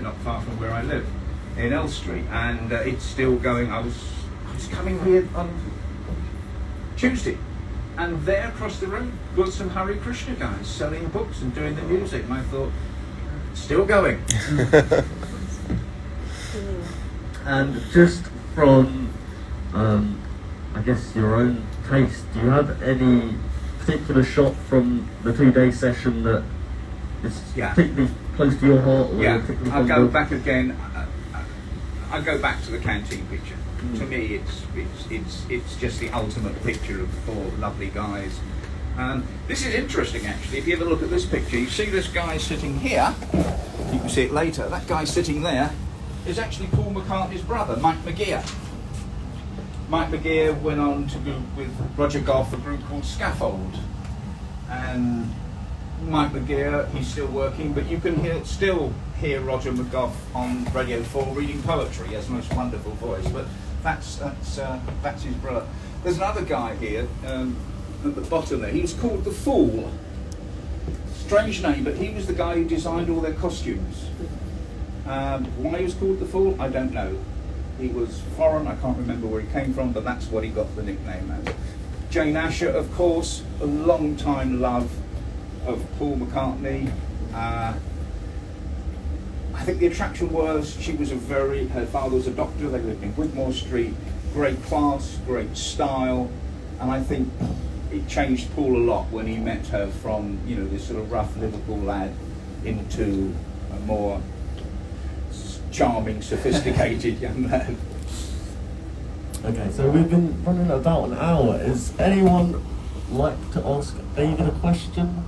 not far from where I live, in Elstree, and it's still going. I was coming here on Tuesday, and there across the road was some Hare Krishna guys selling books and doing the music, and I thought, still going. And just from, I guess, your own taste, do you have any particular shot from the 2-day session that is particularly close to your heart? Or I'll go back again. I go back to the canteen picture. To me, it's just the ultimate picture of 4 lovely guys. This is interesting, actually. If you ever look at this picture, you see this guy sitting here. You can see it later. That guy sitting there is actually Paul McCartney's brother, Mike McGear. Mike McGear went on to do with Roger Goff a group called Scaffold. And Mike McGear, he's still working, but you can still hear Roger McGough on Radio 4 reading poetry. He has a most wonderful voice, but that's his brother. There's another guy here at the bottom there. He was called the Fool. Strange name, but he was the guy who designed all their costumes. Why he was called the Fool, I don't know. He was foreign, I can't remember where he came from, but that's what he got the nickname as. Jane Asher, of course, a long-time love of Paul McCartney. I think the attraction was her father was a doctor, they lived in Wigmore Street, great class, great style, and I think it changed Paul a lot when he met her from, this sort of rough Liverpool lad into a more charming, sophisticated young man. Okay, so we've been running about an hour. Is anyone like to ask David a question?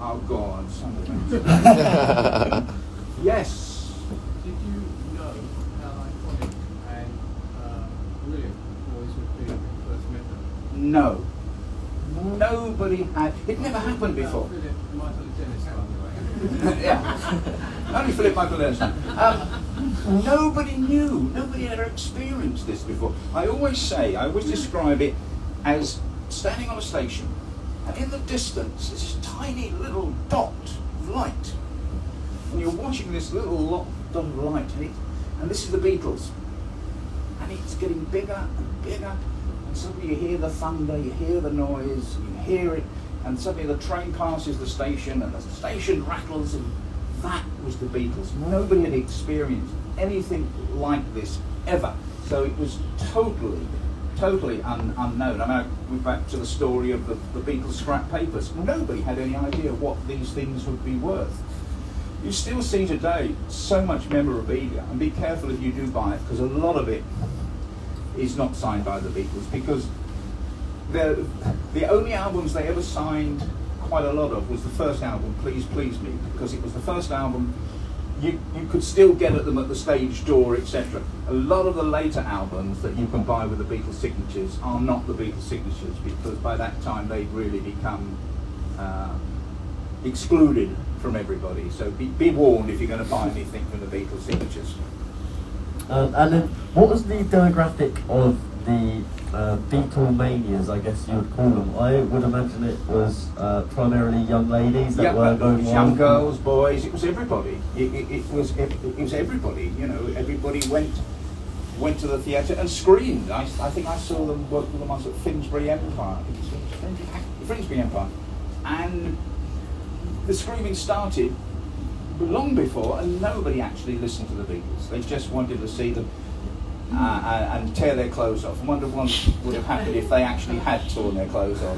Oh God, son of a Yes. Did you know how iconic and brilliant boys would be when you first met them? No. Nobody had. It never happened before. Philip Michael Dennis, by the way. Yeah. Only Philip Michael Dennis. Nobody knew. Nobody had ever experienced this before. I always describe it as standing on a station, and in the distance there's this tiny little dot of light. And you're watching this little dot of light, and this is the Beatles. And it's getting bigger and bigger, and suddenly you hear the thunder, you hear the noise, you hear it, and suddenly the train passes the station, and the station rattles, and that was the Beatles. Nobody had experienced anything like this ever. So it was totally unknown. I mean, I went back to the story of the Beatles scrap papers. Nobody had any idea what these things would be worth. You still see today so much memorabilia, and be careful if you do buy it, because a lot of it is not signed by the Beatles, because the only albums they ever signed quite a lot of was the first album, Please Please Me, because it was the first album you could still get at them at the stage door, etc. A lot of the later albums that you can buy with the Beatles signatures are not the Beatles signatures, because by that time they'd really become excluded from everybody. So be warned if you're going to buy anything from the Beatles signatures. And then, what was the demographic of the Beatlemanias, I guess you would call them. I would imagine it was primarily young ladies that were going young wild. girls, boys. It was everybody. It was everybody. You know, everybody went to the theatre and screamed. I think I saw them work with the ones at Finsbury Empire. I think it was Finsbury Empire, and the screaming started long before, and nobody actually listened to the Beatles. They just wanted to see them and tear their clothes off. I wonder what would have happened if they actually had torn their clothes off.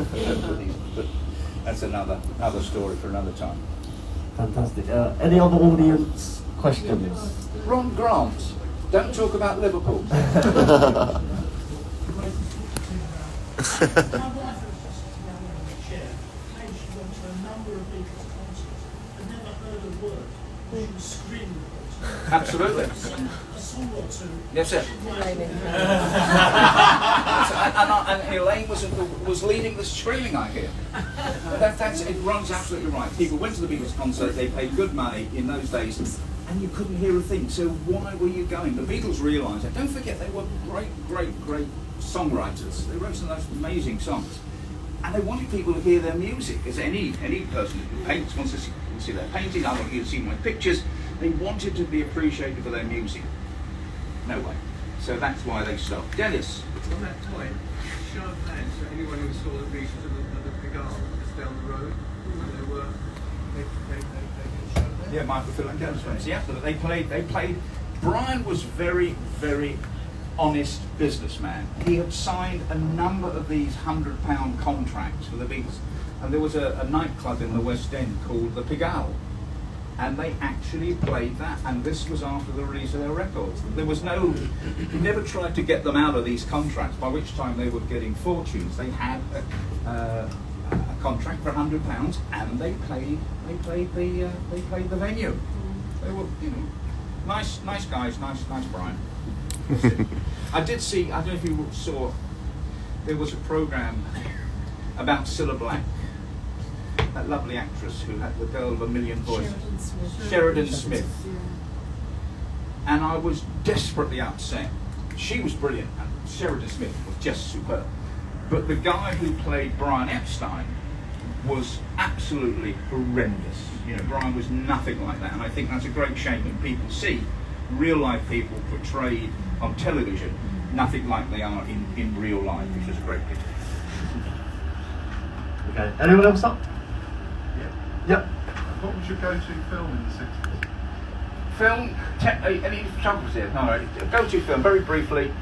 But that's another story for another time. Fantastic. Any other audience questions? Ron Grant, don't talk about Liverpool. My wife was just down in the chair. Claimed she went to a number of Beatles concerts and never heard a word. She was screaming at it. Absolutely. A song or two. Yes, sir. And Elaine was leading the screaming, I hear. It runs absolutely right. People went to the Beatles concert, they paid good money in those days, and you couldn't hear a thing. So why were you going? The Beatles realised that. Don't forget, they were great songwriters. They wrote some of those amazing songs. And they wanted people to hear their music, as any person who paints wants to see their painting. I want you to see my pictures. They wanted to be appreciated for their music. No way. So that's why they stopped. Dennis. On that point, show of hands for anyone who saw the Beatles at the Pigalle just down the road, and they did show there. Yeah, Michael Phil and Dennis Wentz. Yeah, but they played. Brian was very, very honest businessman. He had signed a number of these £100 contracts for the Beatles, and there was a nightclub in the West End called the Pigalle, and they actually played that, and this was after the release of their records. There was he never tried to get them out of these contracts, by which time they were getting fortunes. They had a contract for £100, and they played the venue. They were, nice guys, nice Brian. I did see, I don't know if you saw, there was a programme about Cilla Black, that lovely actress who had the girl of a million voices. Sheridan Smith. And I was desperately upset. She was brilliant, and Sheridan Smith was just superb. But the guy who played Brian Epstein was absolutely horrendous. Brian was nothing like that, and I think that's a great shame when people see real life people portrayed on television nothing like they are in real life, which is a great pity. Okay. Anyone else up? Yep. What was your go-to film in the 60s? Film, any photographers here? No, go-to film, very briefly.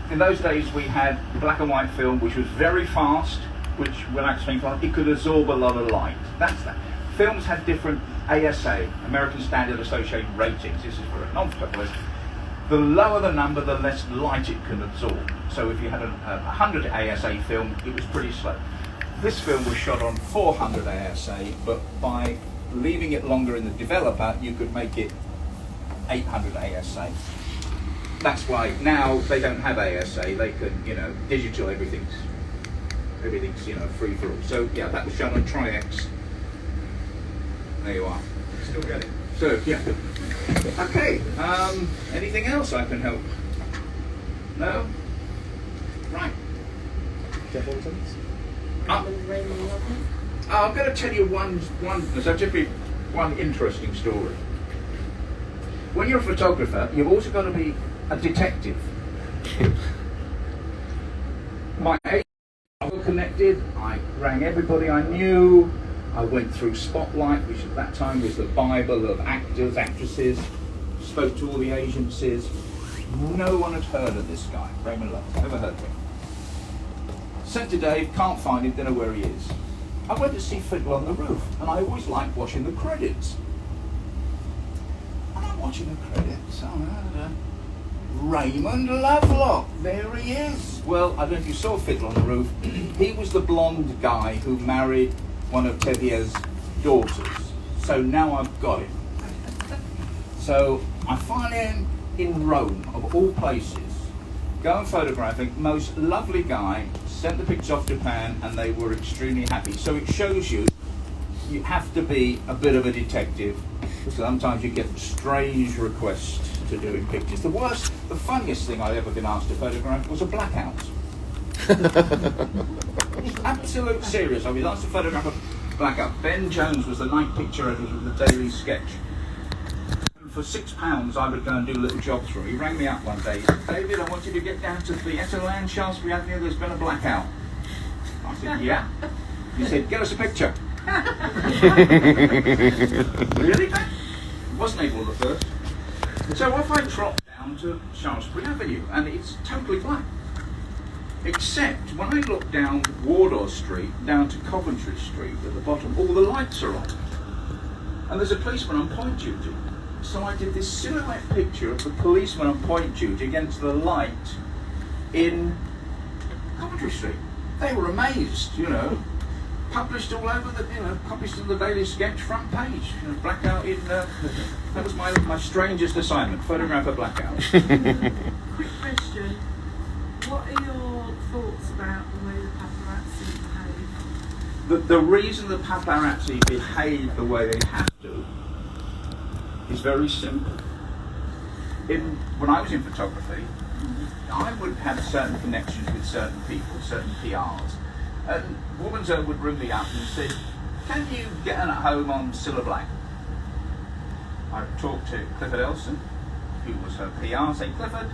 In those days we had black and white film, which was very fast, which, when I explain it could absorb a lot of light. That's that. Films had different ASA, American Standard Association ratings. This is for a non-photographer. The lower the number, the less light it can absorb. So if you had a 100 ASA film, it was pretty slow. This film was shot on 400 ASA, but by leaving it longer in the developer, you could make it 800 ASA. That's why now they don't have ASA. They can, digital everything's free for all. So yeah, that was shown on Tri-X. There you are. Still get it. So yeah. Okay. Anything else I can help? No. Right. I'm going to tell you one interesting story. When you're a photographer, you've also got to be a detective. My agent, I was connected. I rang everybody I knew. I went through Spotlight, which at that time was the Bible of actors, actresses. Spoke to all the agencies. No one had heard of this guy, Raymond Love. Never heard of him. Sent to Dave, can't find him, don't know where he is. I went to see Fiddler on the Roof, and I always like watching the credits. And I'm watching the credits, Raymond Lovelock, there he is. Well, I don't know if you saw Fiddler on the Roof. He was the blonde guy who married one of Tevye's daughters. So now I've got him. So I find him in Rome, of all places. Go and photograph him, most lovely guy, sent the pictures off Japan, and they were extremely happy. So it shows you have to be a bit of a detective. Sometimes you get strange requests to doing pictures. The funniest thing I've ever been asked to photograph was a blackout. Absolute serious. I was asked to photograph a blackout. Ben Jones was the night picture editor of the Daily Sketch. And for £6 I would go and do little jobs for him. He rang me up one day. He said, David, I want you to get down to Theatre Land, Shaftesbury Avenue, there's been a blackout. I said, yeah. He said, get us a picture. Really? Wasn't able at first. So off I trot down to Shaftesbury Avenue, and it's totally black. Except when I look down Wardour Street, down to Coventry Street at the bottom, all the lights are on. And there's a policeman on point duty. So I did this silhouette picture of the policeman on point duty against the light in Coventry Street. They were amazed, you know. Published all over the, you know, published in the Daily Sketch front page. You know, blackout in, that was my strangest assignment, photograph a blackout. Quick question. What are your thoughts about the way the paparazzi behave? The reason the paparazzi behave the way they have to is very simple. When I was in photography, I would have certain connections with certain people, certain PRs. And women's would ring me up and say, can you get an at home on Cilla Black? I'd talk to Clifford Elson, who was her PR, say, Clifford,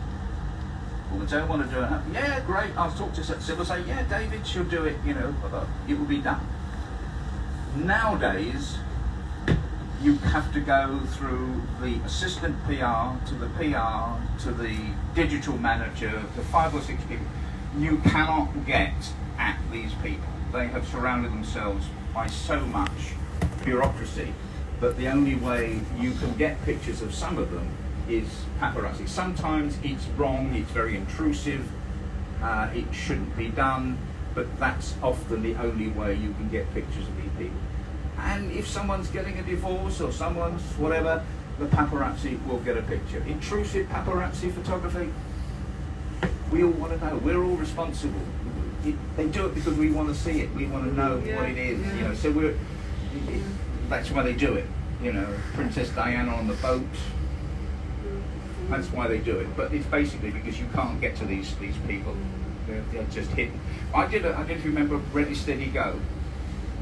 women's own want to do it. Yeah, great. I'll talk to Cilla, say, yeah, David, she'll do it, you know, it will be done. Nowadays, you have to go through the assistant PR, to the PR, to the digital manager, to 5 or 6 people. You cannot get at these people. They have surrounded themselves by so much bureaucracy that the only way you can get pictures of some of them is paparazzi. Sometimes it's wrong, it's very intrusive, it shouldn't be done, but that's often the only way you can get pictures of these people. And if someone's getting a divorce or someone's whatever, the paparazzi will get a picture. Intrusive paparazzi photography, we all want to know, we're all responsible. They do it because we want to see it, we want to know what it is, you know, so that's why they do it, you know, Princess Diana on the boat, that's why they do it, but it's basically because you can't get to these people, they're just hidden. I did remember Ready Steady Go.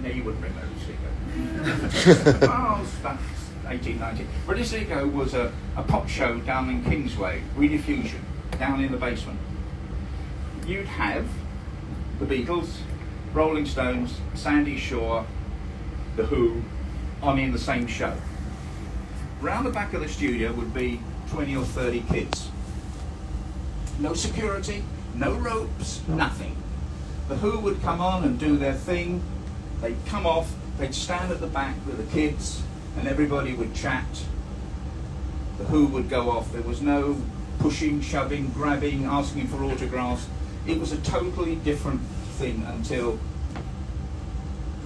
No, you wouldn't remember Ready Steady Go. Oh, stuff. 1890. Ready Steady Go was a pop show down in Kingsway, rediffusion, down in the basement. You'd have the Beatles, Rolling Stones, Sandy Shaw, The Who, on in the same show. Round the back of the studio would be 20 or 30 kids. No security, no ropes, nothing. The Who would come on and do their thing. They'd come off, they'd stand at the back with the kids, and everybody would chat. The Who would go off. There was no pushing, shoving, grabbing, asking for autographs. It was a totally different thing until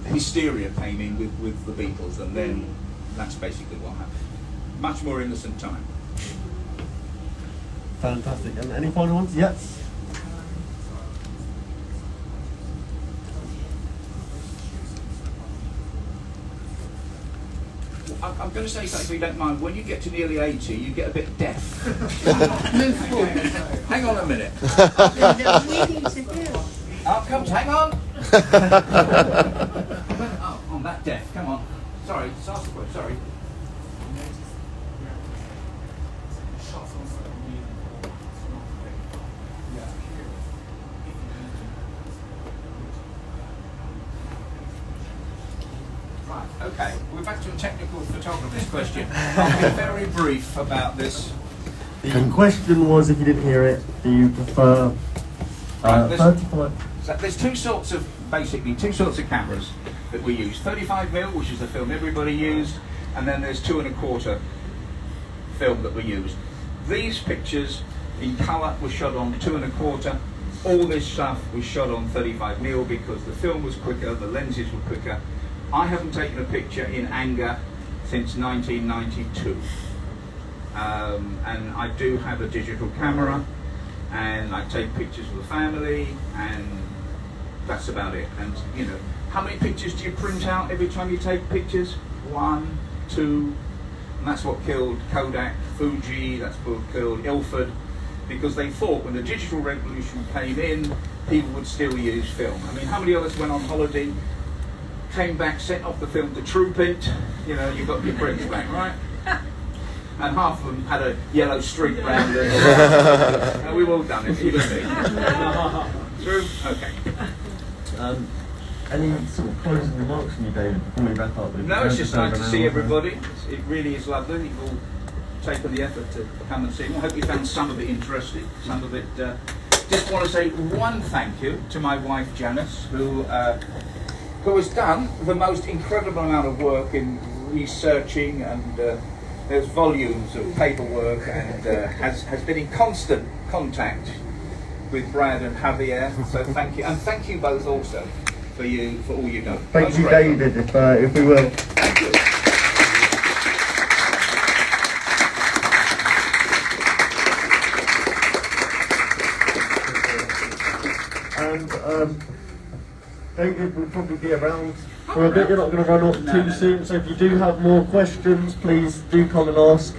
hysteria came in with the Beatles, and then that's basically what happened. Much more innocent time. Fantastic. And any final ones? Yes. I'm going to say something if you don't mind. When you get to nearly 80, you get a bit deaf. Move forward. Hang on a minute. Out comes, hang on. Oh, on that deaf, come on. Sorry, sorry. Right, okay, we're back to a technical photographer's question. I'll be very brief about this. The question was, if you didn't hear it, do you prefer 35? So there's two sorts of cameras that we use. 35mm, which is the film everybody used, and then there's 2.25 film that we use. These pictures in colour were shot on 2.25. All this stuff was shot on 35mm because the film was quicker, the lenses were quicker. I haven't taken a picture in anger since 1992. And I do have a digital camera, and I take pictures of the family, and that's about it. And you know, how many pictures do you print out every time you take pictures? 1, 2, And that's what killed Kodak, Fuji, that's what killed Ilford, because they thought when the digital revolution came in, people would still use film. I mean, how many of us went on holiday, came back, sent off the film to Troopit, you know, you got your prints back, right? And half of them had a yellow streak round it. And we've all done it, even me. True? Okay. Any sort of closing remarks from you, David, before we wrap up? No, it's just nice to see everybody. It really is lovely. You've all taken the effort to come and see me. I hope you found some of it interesting, some of it... Just want to say one thank you to my wife, Janice, who has done the most incredible amount of work in researching, and there's volumes of paperwork, and has been in constant contact with Brad and Javier. So thank you, and thank you both also for all you've done. Thank you, David, if we will. Thank you. And David will probably be around for a bit. You're not going to run off too soon, so if you do have more questions, please do come and ask.